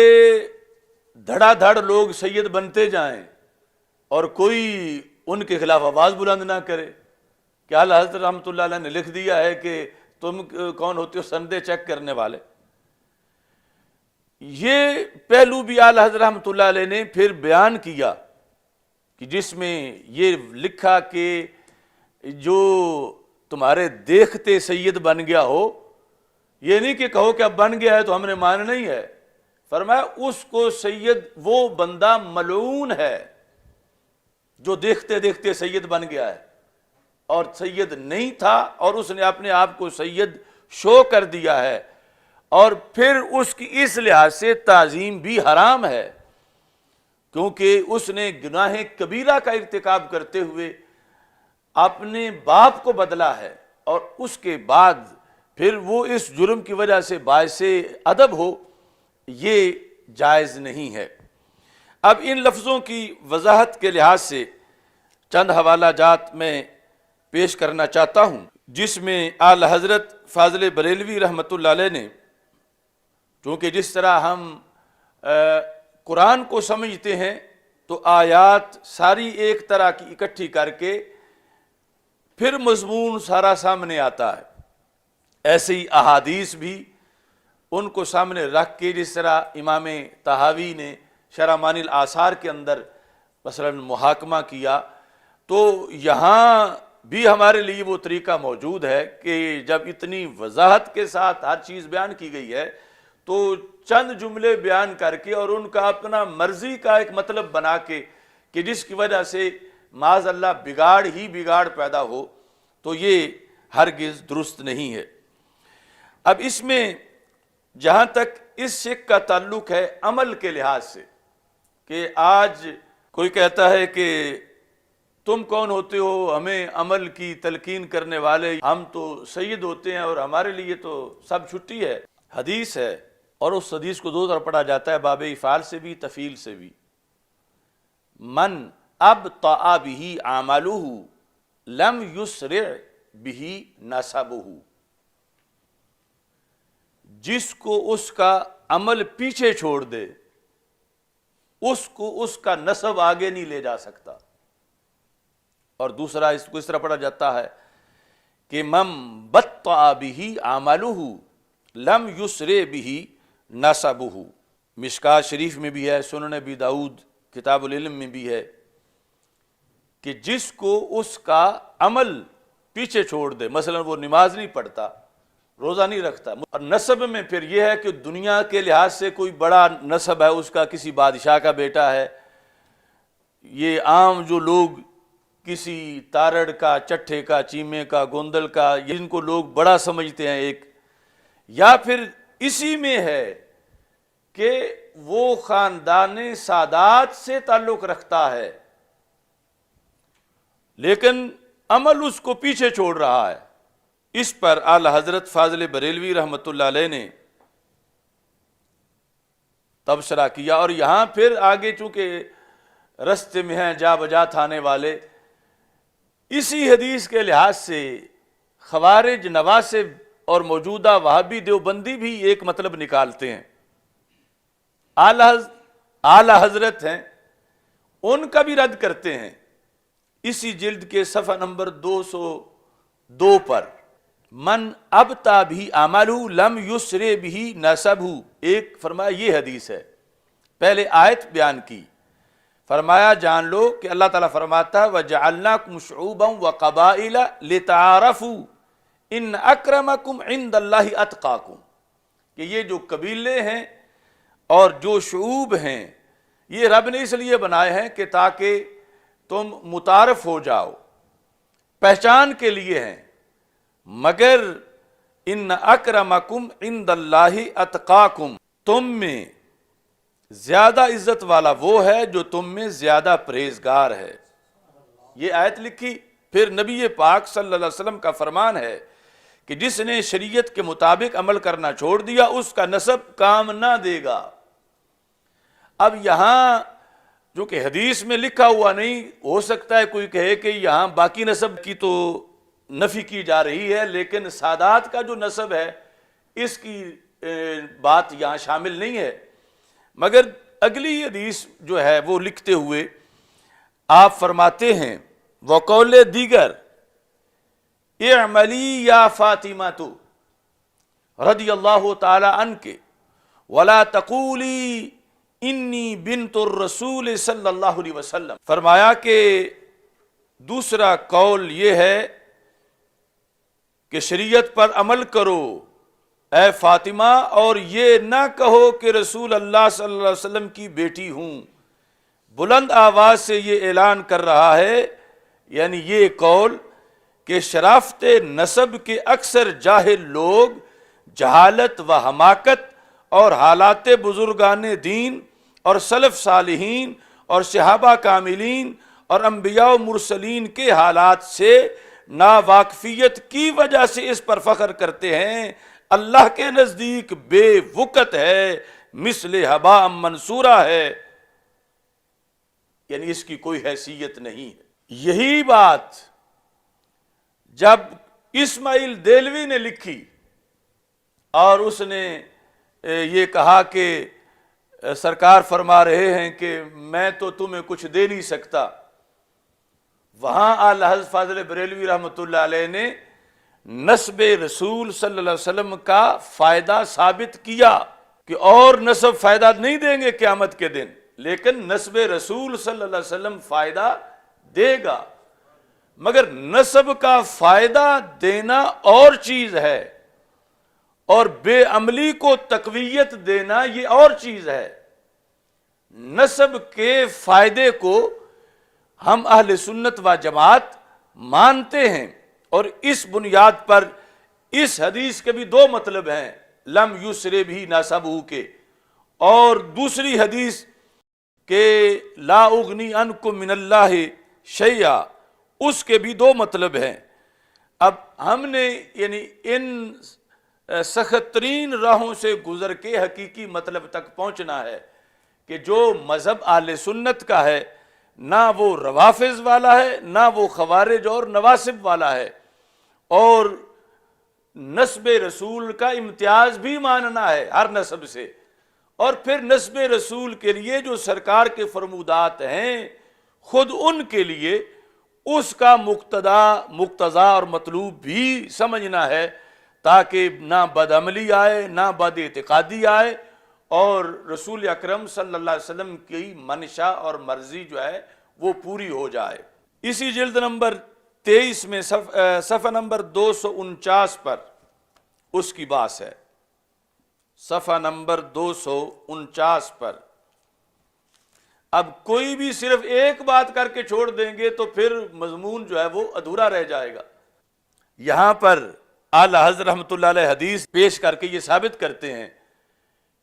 دھڑا دھڑ لوگ سید بنتے جائیں اور کوئی ان کے خلاف آواز بلند نہ کرے کہ اعلیٰ حضرت رحمۃ اللہ علیہ نے لکھ دیا ہے کہ تم کون ہوتے ہو سندیں چیک کرنے والے۔ یہ پہلو بھی اعلی حضرت رحمۃ اللہ علیہ نے پھر بیان کیا کہ جس میں یہ لکھا کہ جو تمہارے دیکھتے سید بن گیا ہو، یہ نہیں کہ کہو کہ اب بن گیا ہے تو ہم نے ماننا نہیں ہے، فرمایا اس کو سید وہ بندہ ملعون ہے جو دیکھتے دیکھتے سید بن گیا ہے اور سید نہیں تھا اور اس نے اپنے آپ کو سید شو کر دیا ہے، اور پھر اس کی اس لحاظ سے تعظیم بھی حرام ہے کیونکہ اس نے گناہ کبیرہ کا ارتکاب کرتے ہوئے اپنے باپ کو بدلا ہے، اور اس کے بعد پھر وہ اس جرم کی وجہ سے باعث ادب ہو، یہ جائز نہیں ہے۔ اب ان لفظوں کی وضاحت کے لحاظ سے چند حوالہ جات میں پیش کرنا چاہتا ہوں، جس میں اعلی حضرت فاضل بریلوی رحمۃ اللہ علیہ نے، چونکہ جس طرح ہم قرآن کو سمجھتے ہیں تو آیات ساری ایک طرح کی اکٹھی کر کے پھر مضمون سارا سامنے آتا ہے، ایسے ہی احادیث بھی ان کو سامنے رکھ کے، جس طرح امام طحاوی نے شرح معانی الآثار کے اندر مثلا محاکمہ کیا، تو یہاں بھی ہمارے لیے وہ طریقہ موجود ہے کہ جب اتنی وضاحت کے ساتھ ہر چیز بیان کی گئی ہے تو چند جملے بیان کر کے اور ان کا اپنا مرضی کا ایک مطلب بنا کے کہ جس کی وجہ سے معاذ اللہ بگاڑ ہی بگاڑ پیدا ہو، تو یہ ہرگز درست نہیں ہے۔ اب اس میں جہاں تک اس شک کا تعلق ہے عمل کے لحاظ سے، کہ آج کوئی کہتا ہے کہ تم کون ہوتے ہو ہمیں عمل کی تلقین کرنے والے، ہم تو سید ہوتے ہیں اور ہمارے لیے تو سب چھٹی ہے۔ حدیث ہے اور اس حدیث کو دو طرح پڑھا جاتا ہے، باب افعال سے بھی تفعیل سے بھی۔ من ابطأ به عمله لم یسرع به نسبه، جس کو اس کا عمل پیچھے چھوڑ دے اس کو اس کا نسب آگے نہیں لے جا سکتا۔ اور دوسرا اس کو اس طرح پڑھا جاتا ہے کہ من بطأ به عمله لم یسرع به نسبه، مشکات شریف میں بھی ہے، سنن ابی داؤد کتاب العلم میں بھی ہے کہ جس کو اس کا عمل پیچھے چھوڑ دے، مثلا وہ نماز نہیں پڑھتا، روزہ نہیں رکھتا، اور نسب میں پھر یہ ہے کہ دنیا کے لحاظ سے کوئی بڑا نسب ہے، اس کا کسی بادشاہ کا بیٹا ہے، یہ عام جو لوگ کسی تارڑ کا، چٹھے کا، چیمے کا، گوندل کا، جن کو لوگ بڑا سمجھتے ہیں ایک، یا پھر اسی میں ہے کہ وہ خاندان سادات سے تعلق رکھتا ہے لیکن عمل اس کو پیچھے چھوڑ رہا ہے۔ اس پر اعلی حضرت فاضل بریلوی رحمۃ اللہ علیہ نے تبصرہ کیا، اور یہاں پھر آگے چونکہ رستے میں ہیں جا بجا تھانے والے، اسی حدیث کے لحاظ سے خوارج، نواسب اور موجودہ وہابی دیوبندی بھی ایک مطلب نکالتے ہیں، اعلی حضرت ہیں، ان کا بھی رد کرتے ہیں۔ اسی جلد کے صفحہ نمبر 202 پر من ابطأ به عمله لم یسرع به نسبه، ایک فرمایا یہ حدیث ہے، پہلے آیت بیان کی، فرمایا جان لو کہ اللہ تعالیٰ فرماتا ہے وَجَعَلْنَاكُمْ شُعُوبًا وَقَبَائِلَ لِتَعَارَفُوا ان اکرمکم عند اللہ اتقاکم، کہ یہ جو قبیلے ہیں اور جو شعوب ہیں یہ رب نے اس لیے بنائے ہیں کہ تاکہ تم متعارف ہو جاؤ، پہچان کے لیے ہیں، مگر ان اکرمکم عند اللہ اتقاکم، تم میں زیادہ عزت والا وہ ہے جو تم میں زیادہ پرہیزگار ہے۔ یہ آیت لکھی، پھر نبی پاک صلی اللہ علیہ وسلم کا فرمان ہے کہ جس نے شریعت کے مطابق عمل کرنا چھوڑ دیا اس کا نسب کام نہ دے گا۔ اب یہاں جو کہ حدیث میں لکھا ہوا نہیں، ہو سکتا ہے کوئی کہے کہ یہاں باقی نسب کی تو نفی کی جا رہی ہے لیکن سادات کا جو نسب ہے اس کی بات یہاں شامل نہیں ہے، مگر اگلی حدیث جو ہے وہ لکھتے ہوئے آپ فرماتے ہیں وقول دیگر اعملی یا فاطمہ تو رضی اللہ تعالی عنہ کے ولا تقولی انی بنت الرسول صلی اللہ علیہ وسلم۔ فرمایا کہ دوسرا قول یہ ہے کہ شریعت پر عمل کرو اے فاطمہ، اور یہ نہ کہو کہ رسول اللہ صلی اللہ علیہ وسلم کی بیٹی ہوں۔ بلند آواز سے یہ اعلان کر رہا ہے، یعنی یہ قول کہ شرافت نسب کے اکثر جاہل لوگ جہالت و حماقت اور حالات بزرگان دین اور سلف صالحین اور صحابہ کاملین اور انبیاء و مرسلین کے حالات سے ناواقفیت کی وجہ سے اس پر فخر کرتے ہیں، اللہ کے نزدیک بے وقت ہے، مثل ہباء منصورہ ہے، یعنی اس کی کوئی حیثیت نہیں ہے۔ یہی بات جب اسماعیل دہلوی نے لکھی اور اس نے یہ کہا کہ سرکار فرما رہے ہیں کہ میں تو تمہیں کچھ دے نہیں سکتا، وہاں اعلی حضرت فاضل بریلوی رحمۃ اللہ علیہ نے نسب رسول صلی اللہ علیہ وسلم کا فائدہ ثابت کیا کہ اور نسب فائدہ نہیں دیں گے قیامت کے دن، لیکن نسب رسول صلی اللہ علیہ وسلم فائدہ دے گا، مگر نسب کا فائدہ دینا اور چیز ہے اور بے عملی کو تقویت دینا یہ اور چیز ہے۔ نسب کے فائدے کو ہم اہل سنت و جماعت مانتے ہیں، اور اس بنیاد پر اس حدیث کے بھی دو مطلب ہیں، لم یسر بھی نسبہ کے، اور دوسری حدیث کہ لا اغنی عنکم من اللہ شیئا، اس کے بھی دو مطلب ہیں۔ اب ہم نے یعنی ان سخت ترین راہوں سے گزر کے حقیقی مطلب تک پہنچنا ہے کہ جو مذہب اہل سنت کا ہے، نہ وہ روافض والا ہے، نہ وہ خوارج اور نواسب والا ہے، اور نسب رسول کا امتیاز بھی ماننا ہے ہر نسب سے، اور پھر نسب رسول کے لیے جو سرکار کے فرمودات ہیں خود ان کے لیے اس کا مقتضا اور مطلوب بھی سمجھنا ہے، تاکہ نہ بدعملی آئے نہ بد اعتقادی آئے، اور رسول اکرم صلی اللہ علیہ وسلم کی منشا اور مرضی جو ہے وہ پوری ہو جائے۔ اسی جلد نمبر 23 میں صفحہ نمبر 249 پر اس کی بات ہے، صفحہ نمبر 249 پر۔ اب کوئی بھی صرف ایک بات کر کے چھوڑ دیں گے تو پھر مضمون جو ہے وہ ادھورا رہ جائے گا۔ یہاں پر اعلی حضرت رحمۃ اللہ علیہ حدیث پیش کر کے یہ ثابت کرتے ہیں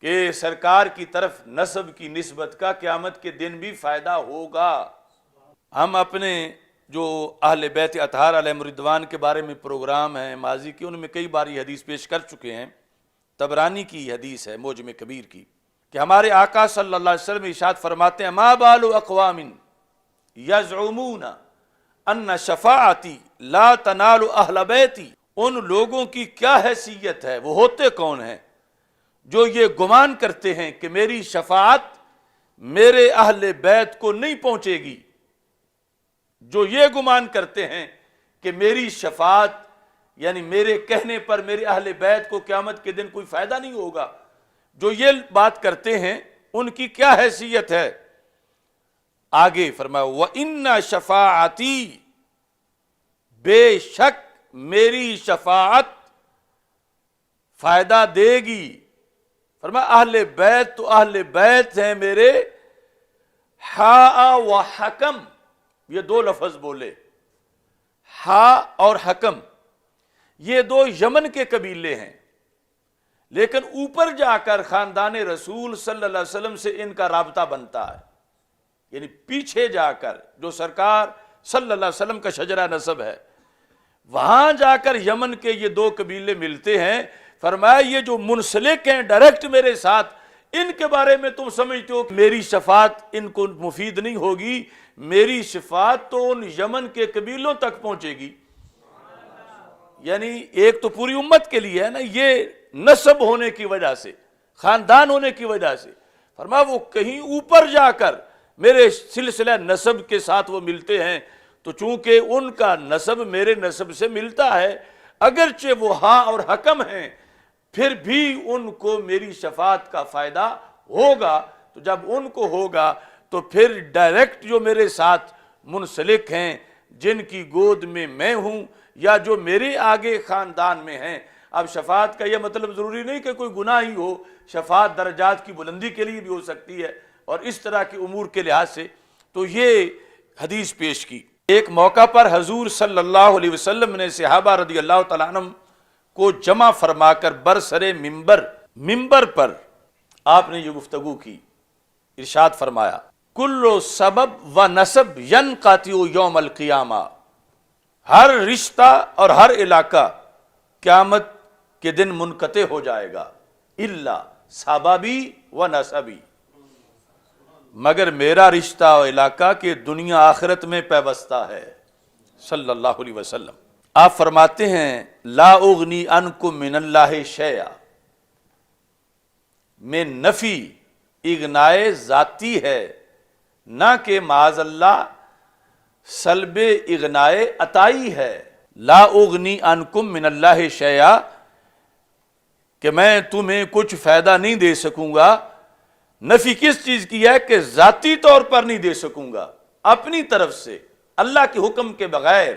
کہ سرکار کی طرف نسب کی نسبت کا قیامت کے دن بھی فائدہ ہوگا۔ ہم اپنے جو اہل بیت اطہار علیہم الرضوان کے بارے میں پروگرام ہیں ماضی کے، ان میں کئی بار یہ حدیث پیش کر چکے ہیں۔ طبرانی کی حدیث ہے معجم کبیر کی، کہ ہمارے آقا صلی اللہ علیہ وسلم ارشاد فرماتے ہیں، ما بال اقوام یزعمون ان شفاعتی لا تنال اہل بیتی، ان لوگوں کی کیا حیثیت ہے، وہ ہوتے کون ہیں جو یہ گمان کرتے ہیں کہ میری شفاعت میرے اہل بیت کو نہیں پہنچے گی، جو یہ گمان کرتے ہیں کہ میری شفاعت یعنی میرے کہنے پر میرے اہل بیت کو قیامت کے دن کوئی فائدہ نہیں ہوگا، جو یہ بات کرتے ہیں ان کی کیا حیثیت ہے۔ آگے فرمایا وَإِنَّ شَفَاعَتِي، بے شک میری شفاعت فائدہ دے گی۔ فرمایا اہل بیت تو اہل بیت ہیں میرے، ہا و حکم، یہ دو لفظ بولے، ہا اور حکم، یہ دو یمن کے قبیلے ہیں، لیکن اوپر جا کر خاندان رسول صلی اللہ علیہ وسلم سے ان کا رابطہ بنتا ہے، یعنی پیچھے جا کر جو سرکار صلی اللہ علیہ وسلم کا شجرہ نسب ہے، وہاں جا کر یمن کے یہ دو قبیلے ملتے ہیں۔ فرمایا یہ جو منسلک ہیں ڈائریکٹ میرے ساتھ، ان کے بارے میں تم سمجھتے ہو کہ میری شفاعت ان کو مفید نہیں ہوگی، میری شفاعت تو ان یمن کے قبیلوں تک پہنچے گی، یعنی ایک تو پوری امت کے لیے ہے نا، یہ نسب ہونے کی وجہ سے، خاندان ہونے کی وجہ سے۔ فرمایا وہ کہیں اوپر جا کر میرے سلسلہ نسب کے ساتھ وہ ملتے ہیں، تو چونکہ ان کا نسب میرے نسب سے ملتا ہے، اگرچہ وہ ہاں اور حکم ہیں، پھر بھی ان کو میری شفاعت کا فائدہ ہوگا۔ تو جب ان کو ہوگا تو پھر ڈائریکٹ جو میرے ساتھ منسلک ہیں، جن کی گود میں ہوں، یا جو میرے آگے خاندان میں ہیں۔ اب شفاعت کا یہ مطلب ضروری نہیں کہ کوئی گناہ ہی ہو، شفاعت درجات کی بلندی کے لیے بھی ہو سکتی ہے، اور اس طرح کے امور کے لحاظ سے تو یہ حدیث پیش کی۔ ایک موقع پر حضور صلی اللہ علیہ وسلم نے صحابہ رضی اللہ تعالیٰ عنہ کو جمع فرما کر برسر ممبر پر آپ نے یہ گفتگو کی، ارشاد فرمایا کل سبب و نسب ینقطع یوم القیامہ، ہر رشتہ اور ہر علاقہ قیامت کے دن منقطع ہو جائے گا، الا سببی و نسبی، مگر میرا رشتہ اور علاقہ کہ دنیا آخرت میں پیوستہ ہے۔ صلی اللہ علیہ وسلم آپ فرماتے ہیں لا اغنی عنکم من اللہ شیئا، میں نفی اغنائے ذاتی ہے، نہ کہ معاذ اللہ سلب اغنائے عطائی ہے۔ لا اغنی عنکم من اللہ شیئا، کہ میں تمہیں کچھ فائدہ نہیں دے سکوں گا۔ نفی کس چیز کی ہے؟ کہ ذاتی طور پر نہیں دے سکوں گا، اپنی طرف سے اللہ کے حکم کے بغیر۔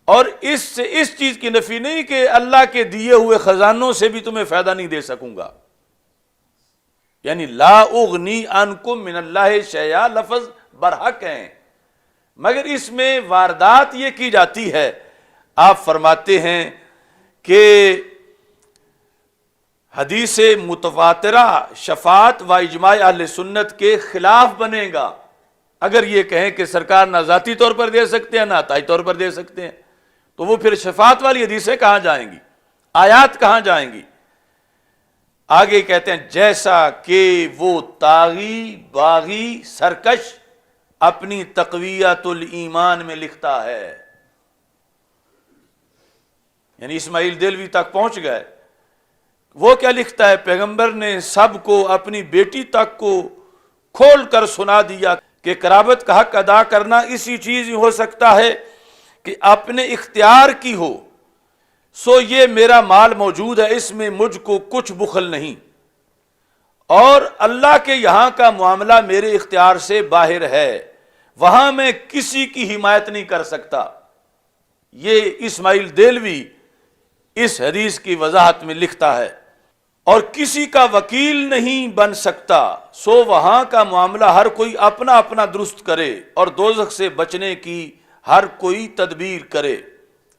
اور اس سے اس چیز کی نفی نہیں کہ اللہ کے دیے ہوئے خزانوں سے بھی تمہیں فائدہ نہیں دے سکوں گا۔ یعنی لا اغنی عنکم من اللہ شیئا لفظ برحق ہیں، مگر اس میں واردات یہ کی جاتی ہے۔ آپ فرماتے ہیں کہ حدیث متواترہ شفاعت و اجماع اہل سنت کے خلاف بنے گا اگر یہ کہیں کہ سرکار نہ ذاتی طور پر دے سکتے ہیں نہ عطائی طور پر دے سکتے ہیں، تو وہ پھر شفاعت والی حدیثیں کہاں جائیں گی، آیات کہاں جائیں گی؟ آگے کہتے ہیں جیسا کہ وہ طاغی باغی سرکش اپنی تقویت الایمان میں لکھتا ہے، یعنی اسماعیل دہلوی تک پہنچ گئے۔ وہ کیا لکھتا ہے؟ پیغمبر نے سب کو اپنی بیٹی تک کو کھول کر سنا دیا کہ قرابت کا حق ادا کرنا اسی چیز ہی ہو سکتا ہے کہ اپنے اختیار کی ہو، سو یہ میرا مال موجود ہے، اس میں مجھ کو کچھ بخل نہیں، اور اللہ کے یہاں کا معاملہ میرے اختیار سے باہر ہے، وہاں میں کسی کی حمایت نہیں کر سکتا۔ یہ اسماعیل دہلوی اس حدیث کی وضاحت میں لکھتا ہے، اور کسی کا وکیل نہیں بن سکتا، سو وہاں کا معاملہ ہر کوئی اپنا اپنا درست کرے، اور دوزخ سے بچنے کی ہر کوئی تدبیر کرے۔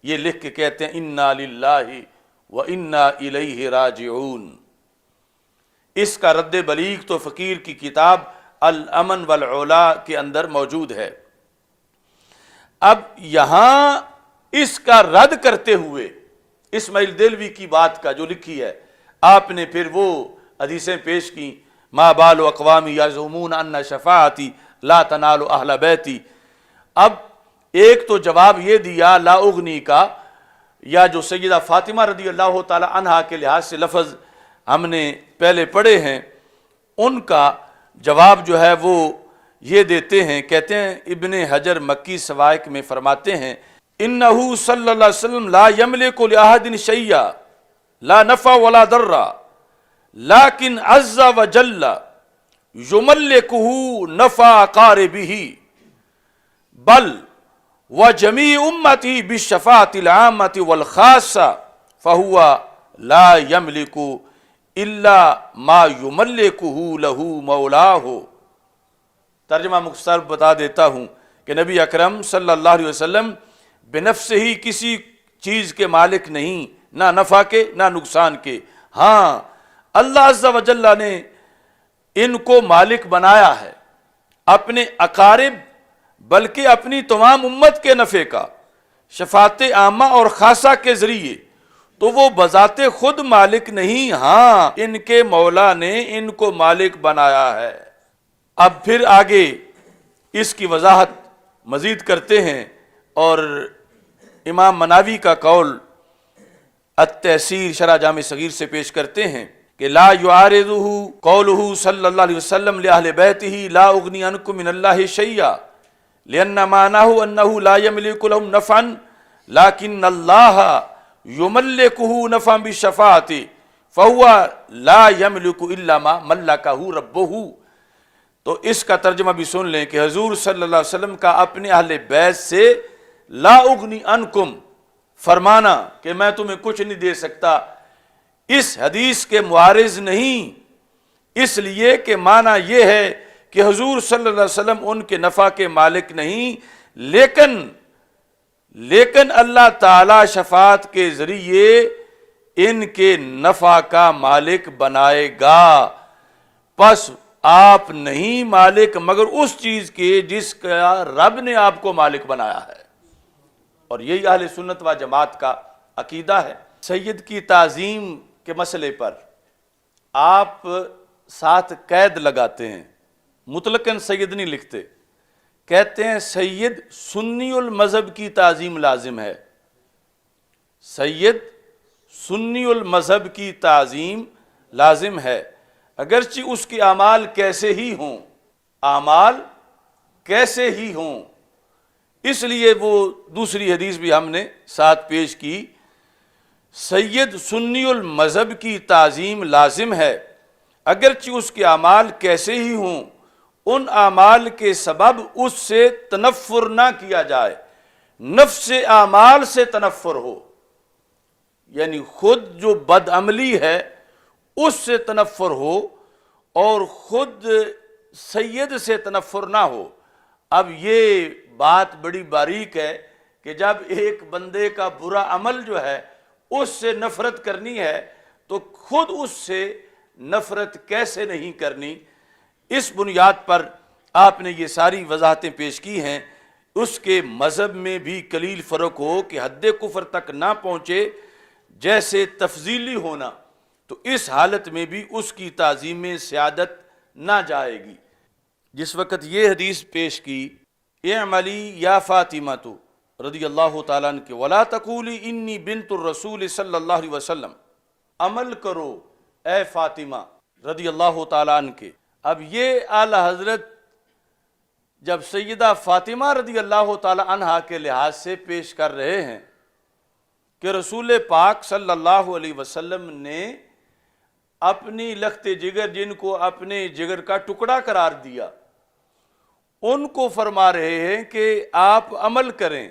یہ لکھ کے کہتے ہیں انا للہ و انا الیہ راجعون۔ اس کا رد بلیغ تو فقیر کی کتاب الامن والعلا کے اندر موجود ہے۔ اب یہاں اس کا رد کرتے ہوئے اسماعیل دہلوی کی بات کا جو لکھی ہے، آپ نے پھر وہ حدیثیں پیش کی، ما بال اقوام یزعمون ان شفاعتی لا تنال اہل بیتی۔ اب ایک تو جواب یہ دیا لا اغنی کا، یا جو سیدہ فاطمہ رضی اللہ تعالی عنہا کے لحاظ سے لفظ ہم نے پہلے پڑھے ہیں، ان کا جواب جو ہے وہ یہ دیتے ہیں، کہتے ہیں ابن حجر مکی سوائق میں فرماتے ہیں انہو صلی اللہ علیہ وسلم لا یملک لأحد شیئا لا نفع ولا ضر لیکن عز وجل یملکہ نفع اقاربہ بل وجمیع امتی بالشفاعۃ العامۃ والخاصہ فہو لا یملک الا ما یملکہ لہ مولاہ۔ ترجمہ مختصر بتا دیتا ہوں کہ نبی اکرم صلی اللہ علیہ وسلم بنفس ہی کسی چیز کے مالک نہیں، نہ نفع کے نہ نقصان کے، ہاں اللہ عز و جل نے ان کو مالک بنایا ہے اپنے اقارب بلکہ اپنی تمام امت کے نفع کا، شفاعت عامہ اور خاصہ کے ذریعے، تو وہ بذات خود مالک نہیں، ہاں ان کے مولا نے ان کو مالک بنایا ہے۔ اب پھر آگے اس کی وضاحت مزید کرتے ہیں، اور امام مناوی کا قول التحسیر شرح جامع صغیر سے پیش کرتے ہیں کہ لا یعارضہ قولہ صلی اللہ علیہ وسلم لأہل بیتہ لا اغنی عنکم من اللہ شیئا لأن معناه انہ لا یملک لهم نفعا لیکن اللہ یملکہ نفعا بالشفاعۃ فَهُوَ لَا يَمْلِكُ إِلَّا مَا مَلَّكَهُ رَبُّهُ۔ تو اس کا ترجمہ بھی سن لیں کہ حضور صلی اللہ علیہ وسلم کا اپنے اہل بیت سے لا اغنی عنکم فرمانا کہ میں تمہیں کچھ نہیں دے سکتا، اس حدیث کے معارض نہیں، اس لیے کہ معنی یہ ہے کہ حضور صلی اللہ علیہ وسلم ان کے نفع کے مالک نہیں، لیکن اللہ تعالی شفاعت کے ذریعے ان کے نفع کا مالک بنائے گا۔ پس آپ نہیں مالک مگر اس چیز کے جس کا رب نے آپ کو مالک بنایا ہے، اور یہی اہل سنت و جماعت کا عقیدہ ہے۔ سید کی تعظیم کے مسئلے پر آپ ساتھ قید لگاتے ہیں، مطلقاً سید نہیں لکھتے، کہتے ہیں سید سنی المذہب کی تعظیم لازم ہے، سید سنی المذہب کی تعظیم لازم ہے، اگرچہ اس کے اعمال کیسے ہی ہوں، اعمال کیسے ہی ہوں۔ اس لیے وہ دوسری حدیث بھی ہم نے ساتھ پیش کی، سید سنی المذہب کی تعظیم لازم ہے اگرچہ اس کے اعمال کیسے ہی ہوں، ان اعمال کے سبب اس سے تنفر نہ کیا جائے، نفس اعمال سے تنفر ہو، یعنی خود جو بد عملی ہے اس سے تنفر ہو اور خود سید سے تنفر نہ ہو۔ اب یہ بات بڑی باریک ہے کہ جب ایک بندے کا برا عمل جو ہے اس سے نفرت کرنی ہے تو خود اس سے نفرت کیسے نہیں کرنی۔ اس بنیاد پر آپ نے یہ ساری وضاحتیں پیش کی ہیں۔ اس کے مذہب میں بھی قلیل فرق ہو کہ حد کفر تک نہ پہنچے، جیسے تفضیلی ہونا، تو اس حالت میں بھی اس کی تعظیم میں سیادت نہ جائے گی۔ جس وقت یہ حدیث پیش کی، اعملی یا فاطمہ تو رضی اللہ تعالیٰ عنہ کے ولا تقولی انی بنت الرسول صلی اللہ علیہ وسلم، عمل کرو اے فاطمہ رضی اللہ تعالیٰ عنہ کے۔ اب یہ اعلی حضرت جب سیدہ فاطمہ رضی اللہ تعالیٰ عنہ کے لحاظ سے پیش کر رہے ہیں کہ رسول پاک صلی اللہ علیہ وسلم نے اپنی لخت جگر، جن کو اپنے جگر کا ٹکڑا قرار دیا، ان کو فرما رہے ہیں کہ آپ عمل کریں،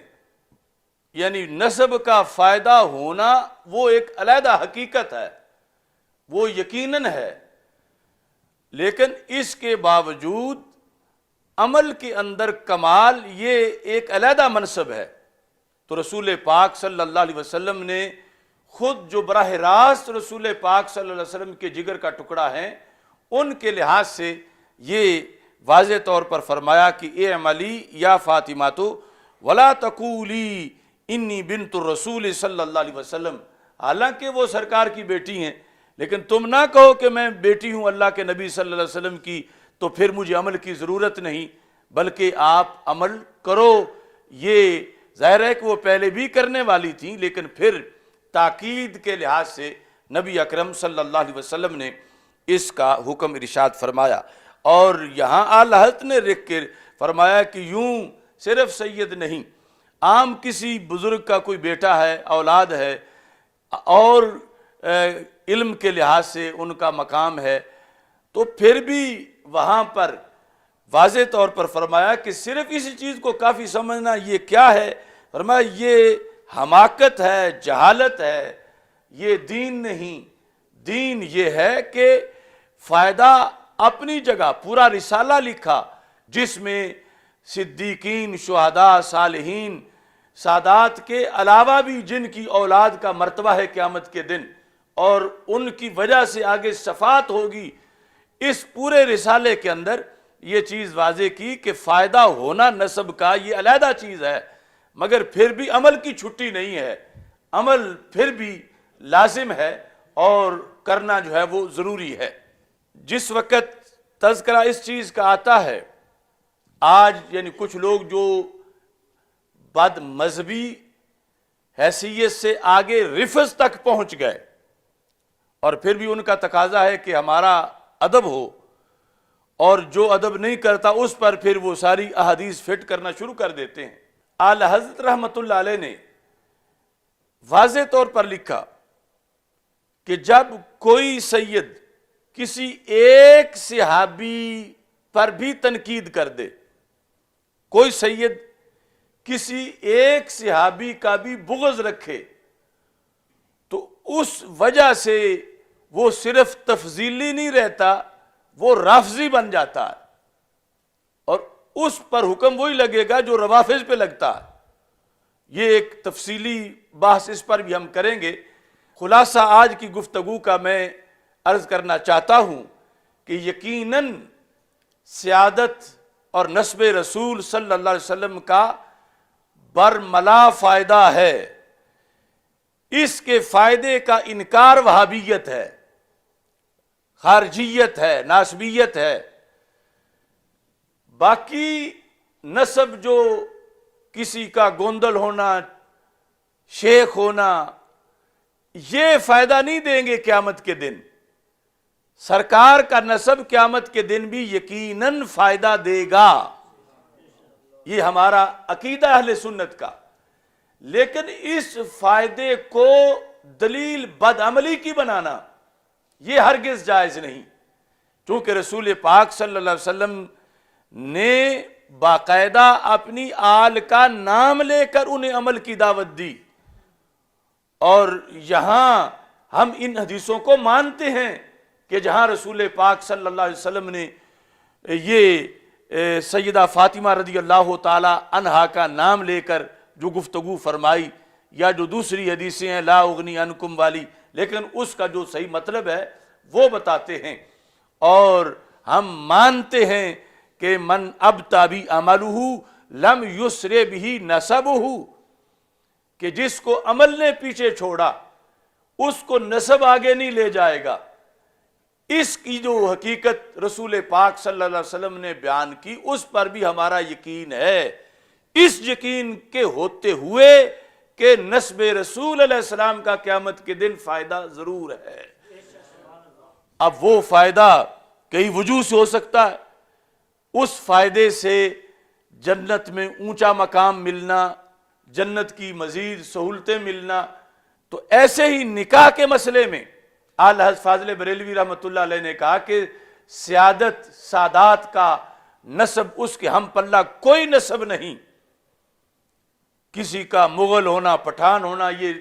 یعنی نسب کا فائدہ ہونا وہ ایک علیحدہ حقیقت ہے، وہ یقیناً ہے، لیکن اس کے باوجود عمل کے اندر کمال یہ ایک علیحدہ منصب ہے۔ تو رسول پاک صلی اللہ علیہ وسلم نے خود جو براہ راست رسول پاک صلی اللہ علیہ وسلم کے جگر کا ٹکڑا ہیں، ان کے لحاظ سے یہ واضح طور پر فرمایا کہ اعملی یا فاطمہ تو ولا تقولی انی بنت الرسول صلی اللہ علیہ وسلم، حالانکہ وہ سرکار کی بیٹی ہیں، لیکن تم نہ کہو کہ میں بیٹی ہوں اللہ کے نبی صلی اللہ علیہ وسلم کی تو پھر مجھے عمل کی ضرورت نہیں، بلکہ آپ عمل کرو۔ یہ ظاہر ہے کہ وہ پہلے بھی کرنے والی تھیں، لیکن پھر تاکید کے لحاظ سے نبی اکرم صلی اللہ علیہ وسلم نے اس کا حکم ارشاد فرمایا۔ اور یہاں اعلی حضرت نے لکھ کے فرمایا کہ یوں صرف سید نہیں، عام کسی بزرگ کا کوئی بیٹا ہے، اولاد ہے، اور علم کے لحاظ سے ان کا مقام ہے، تو پھر بھی وہاں پر واضح طور پر فرمایا کہ صرف اسی چیز کو کافی سمجھنا یہ کیا ہے، فرمایا یہ حماقت ہے، جہالت ہے، یہ دین نہیں۔ دین یہ ہے کہ فائدہ اپنی جگہ پورا رسالہ لکھا جس میں صدیقین، شہداء، صالحین، سادات کے علاوہ بھی جن کی اولاد کا مرتبہ ہے قیامت کے دن اور ان کی وجہ سے آگے شفاعت ہوگی، اس پورے رسالے کے اندر یہ چیز واضح کی کہ فائدہ ہونا نسب کا یہ علیحدہ چیز ہے، مگر پھر بھی عمل کی چھٹی نہیں ہے، عمل پھر بھی لازم ہے اور کرنا جو ہے وہ ضروری ہے۔ جس وقت تذکرہ اس چیز کا آتا ہے، آج یعنی کچھ لوگ جو بد مذہبی حیثیت سے آگے رفض تک پہنچ گئے، اور پھر بھی ان کا تقاضا ہے کہ ہمارا ادب ہو، اور جو ادب نہیں کرتا اس پر پھر وہ ساری احادیث فٹ کرنا شروع کر دیتے ہیں۔ اعلی حضرت رحمۃ اللہ علیہ نے واضح طور پر لکھا کہ جب کوئی سید کسی ایک صحابی پر بھی تنقید کر دے، کوئی سید کسی ایک صحابی کا بھی بغض رکھے، تو اس وجہ سے وہ صرف تفضیلی نہیں رہتا، وہ رافضی بن جاتا ہے، اور اس پر حکم وہی لگے گا جو روافض پہ لگتا ہے۔ یہ ایک تفصیلی بحث اس پر بھی ہم کریں گے۔ خلاصہ آج کی گفتگو کا میں عرض کرنا چاہتا ہوں کہ یقیناً سیادت اور نسب رسول صلی اللہ علیہ وسلم کا برملا فائدہ ہے، اس کے فائدے کا انکار وہابیت ہے، خارجیت ہے، ناسبیت ہے۔ باقی نسب جو کسی کا گوندل ہونا، شیخ ہونا، یہ فائدہ نہیں دیں گے قیامت کے دن۔ سرکار کا نسب قیامت کے دن بھی یقیناً فائدہ دے گا، یہ ہمارا عقیدہ اہل سنت کا۔ لیکن اس فائدے کو دلیل بدعملی کی بنانا یہ ہرگز جائز نہیں، چونکہ رسول پاک صلی اللہ علیہ وسلم نے باقاعدہ اپنی آل کا نام لے کر انہیں عمل کی دعوت دی، اور یہاں ہم ان حدیثوں کو مانتے ہیں کہ جہاں رسول پاک صلی اللہ علیہ وسلم نے یہ سیدہ فاطمہ رضی اللہ تعالی عنہا کا نام لے کر جو گفتگو فرمائی، یا جو دوسری حدیثیں ہیں لا اغنی عنکم والی، لیکن اس کا جو صحیح مطلب ہے وہ بتاتے ہیں، اور ہم مانتے ہیں کہ من ابطأ بعملہ لم یسر بہ نسبہ، کہ جس کو عمل نے پیچھے چھوڑا اس کو نسب آگے نہیں لے جائے گا۔ اس کی جو حقیقت رسول پاک صلی اللہ علیہ وسلم نے بیان کی، اس پر بھی ہمارا یقین ہے، اس یقین کے ہوتے ہوئے کہ نسب رسول علیہ السلام کا قیامت کے دن فائدہ ضرور ہے۔ اب وہ فائدہ کئی وجوہ سے ہو سکتا ہے، اس فائدے سے جنت میں اونچا مقام ملنا، جنت کی مزید سہولتیں ملنا، تو ایسے ہی نکاح کے مسئلے میں اعلی حضرت فاضل بریلوی رحمۃ اللہ علیہ نے کہا کہ سیادت سادات کا نسب اس کے ہم پلہ کوئی نسب نہیں، کسی کا مغل ہونا، پٹھان ہونا، یہ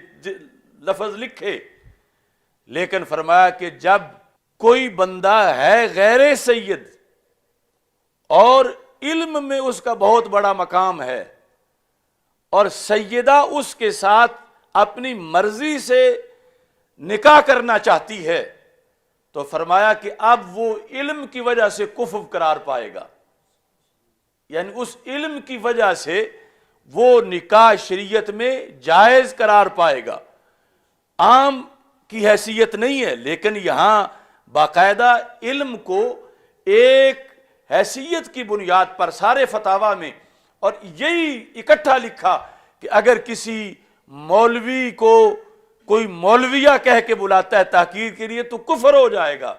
لفظ لکھے، لیکن فرمایا کہ جب کوئی بندہ ہے غیر سید اور علم میں اس کا بہت بڑا مقام ہے، اور سیدہ اس کے ساتھ اپنی مرضی سے نکاح کرنا چاہتی ہے، تو فرمایا کہ اب وہ علم کی وجہ سے کفر قرار پائے گا، یعنی اس علم کی وجہ سے وہ نکاح شریعت میں جائز قرار پائے گا، عام کی حیثیت نہیں ہے، لیکن یہاں باقاعدہ علم کو ایک حیثیت کی بنیاد پر سارے فتاوی میں، اور یہی اکٹھا لکھا کہ اگر کسی مولوی کو کوئی مولویہ کہہ کے بلاتا ہے تحقیر کے لیے تو کفر ہو جائے گا،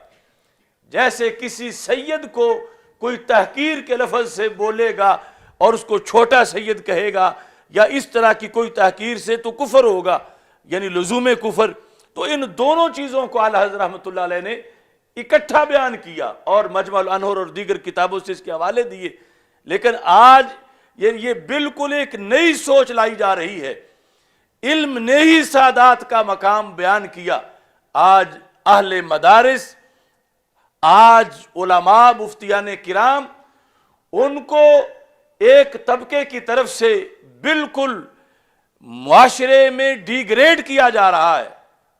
جیسے کسی سید کو کوئی تحقیر کے لفظ سے بولے گا اور اس کو چھوٹا سید کہے گا، یا اس طرح کی کوئی تحقیر سے تو کفر ہوگا، یعنی لزوم کفر۔ تو ان دونوں چیزوں کو اعلیٰ حضرت رحمۃ اللہ علیہ نے اکٹھا بیان کیا، اور مجمع الانہر اور دیگر کتابوں سے اس کے حوالے دیے۔ لیکن آج یہ بالکل ایک نئی سوچ لائی جا رہی ہے، علم نے ہی سادات کا مقام بیان کیا۔ آج اہل مدارس، آج علماء مفتیان کرام، ان کو ایک طبقے کی طرف سے بالکل معاشرے میں ڈی گریڈ کیا جا رہا ہے،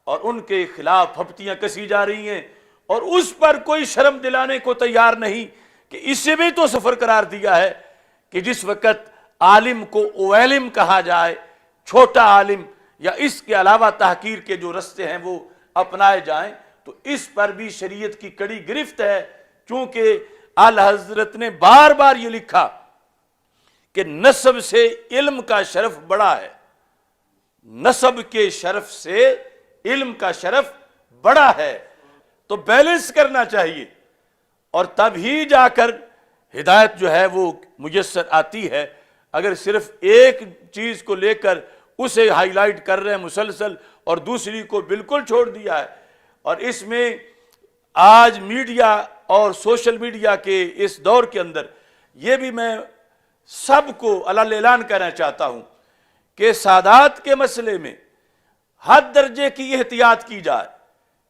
اور ان کے خلاف پھپتیاں کسی جا رہی ہیں، اور اس پر کوئی شرم دلانے کو تیار نہیں کہ اسے بھی تو سفر قرار دیا ہے کہ جس وقت عالم کو اویلم کہا جائے، چھوٹا عالم، یا اس کے علاوہ تحقیر کے جو رستے ہیں وہ اپنائے جائیں، تو اس پر بھی شریعت کی کڑی گرفت ہے، چونکہ اعلیٰ حضرت نے بار بار یہ لکھا کہ نسب سے علم کا شرف بڑا ہے، نسب کے شرف سے علم کا شرف بڑا ہے، تو بیلنس کرنا چاہیے، اور تب ہی جا کر ہدایت جو ہے وہ میسر آتی ہے۔ اگر صرف ایک چیز کو لے کر اسے ہائی لائٹ کر رہے ہیں مسلسل، اور دوسری کو بالکل چھوڑ دیا ہے، اور اس میں آج میڈیا اور سوشل میڈیا کے اس دور کے اندر یہ بھی میں سب کو علل اعلان کہنا چاہتا ہوں کہ سادات کے مسئلے میں حد درجے کی احتیاط کی جائے،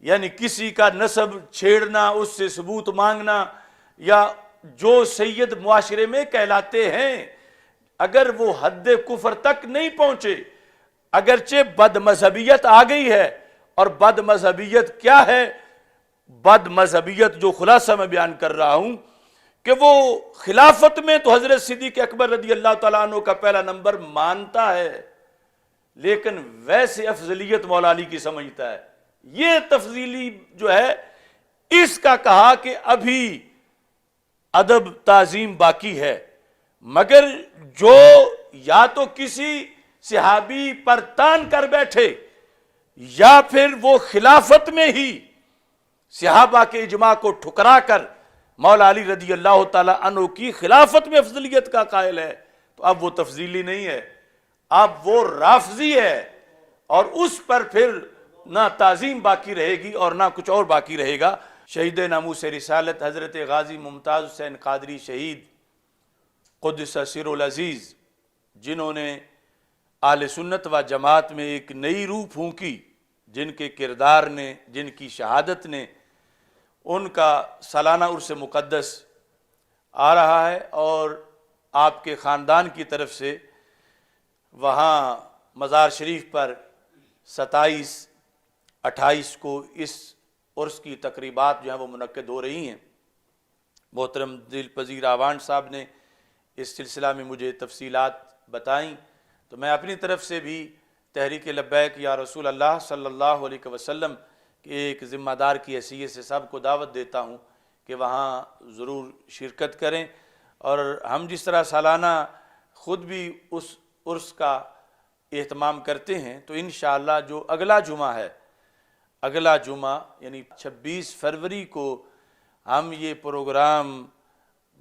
یعنی کسی کا نسب چھیڑنا، اس سے ثبوت مانگنا، یا جو سید معاشرے میں کہلاتے ہیں اگر وہ حد کفر تک نہیں پہنچے، اگرچہ بد مذہبیت آ گئی ہے، اور بد مذہبیت کیا ہے؟ بد مذہبیت جو خلاصہ میں بیان کر رہا ہوں کہ وہ خلافت میں تو حضرت صدیق اکبر رضی اللہ تعالیٰ عنہ کا پہلا نمبر مانتا ہے، لیکن ویسے افضلیت مولا علی کی سمجھتا ہے۔ یہ تفضیلی جو ہے اس کا کہا کہ ابھی ادب تعظیم باقی ہے، مگر جو یا تو کسی صحابی پر تان کر بیٹھے یا پھر وہ خلافت میں ہی صحابہ کے اجماع کو ٹھکرا کر مولا علی رضی اللہ تعالیٰ عنہ کی خلافت میں افضلیت کا قائل ہے، تو اب وہ تفضیلی نہیں ہے، اب وہ رافضی ہے، اور اس پر پھر نہ تعظیم باقی رہے گی اور نہ کچھ اور باقی رہے گا۔ شہید ناموس رسالت حضرت غازی ممتاز حسین قادری شہید قدس سر العزیز، جنہوں نے اہل سنت و جماعت میں ایک نئی روح پھونکی، جن کے کردار نے، جن کی شہادت نے، ان کا سالانہ عرس مقدس آ رہا ہے، اور آپ کے خاندان کی طرف سے وہاں مزار شریف پر 27 28 کو اس عرس کی تقریبات جو ہیں وہ منعقد ہو رہی ہیں۔ محترم دل پذیر آوان صاحب نے اس سلسلہ میں مجھے تفصیلات بتائیں، تو میں اپنی طرف سے بھی تحریک لبیک یا رسول اللہ صلی اللہ علیہ وسلم کے ایک ذمہ دار کی حیثیت سے سب کو دعوت دیتا ہوں کہ وہاں ضرور شرکت کریں، اور ہم جس طرح سالانہ خود بھی اس عرس کا اہتمام کرتے ہیں، تو انشاءاللہ جو اگلا جمعہ ہے، اگلا جمعہ یعنی 26 فروری کو ہم یہ پروگرام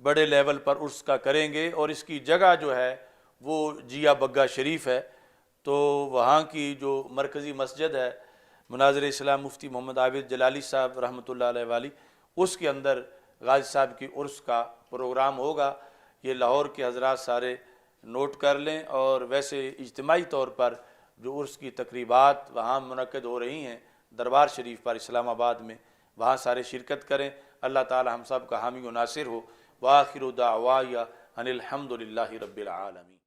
بڑے لیول پر عرس کا کریں گے، اور اس کی جگہ جو ہے وہ جیا بگا شریف ہے، تو وہاں کی جو مرکزی مسجد ہے مناظر اسلام مفتی محمد عابد جلالی صاحب رحمۃ اللہ علیہ والی، اس کے اندر غازی صاحب کی عرس کا پروگرام ہوگا۔ یہ لاہور کے حضرات سارے نوٹ کر لیں، اور ویسے اجتماعی طور پر جو عرس کی تقریبات وہاں منعقد ہو رہی ہیں دربار شریف پر اسلام آباد میں، وہاں سارے شرکت کریں۔ اللہ تعالی ہم سب کا حامی و ناصر ہو۔ وآخر دعوایا ان الحمد للہ رب العالمین۔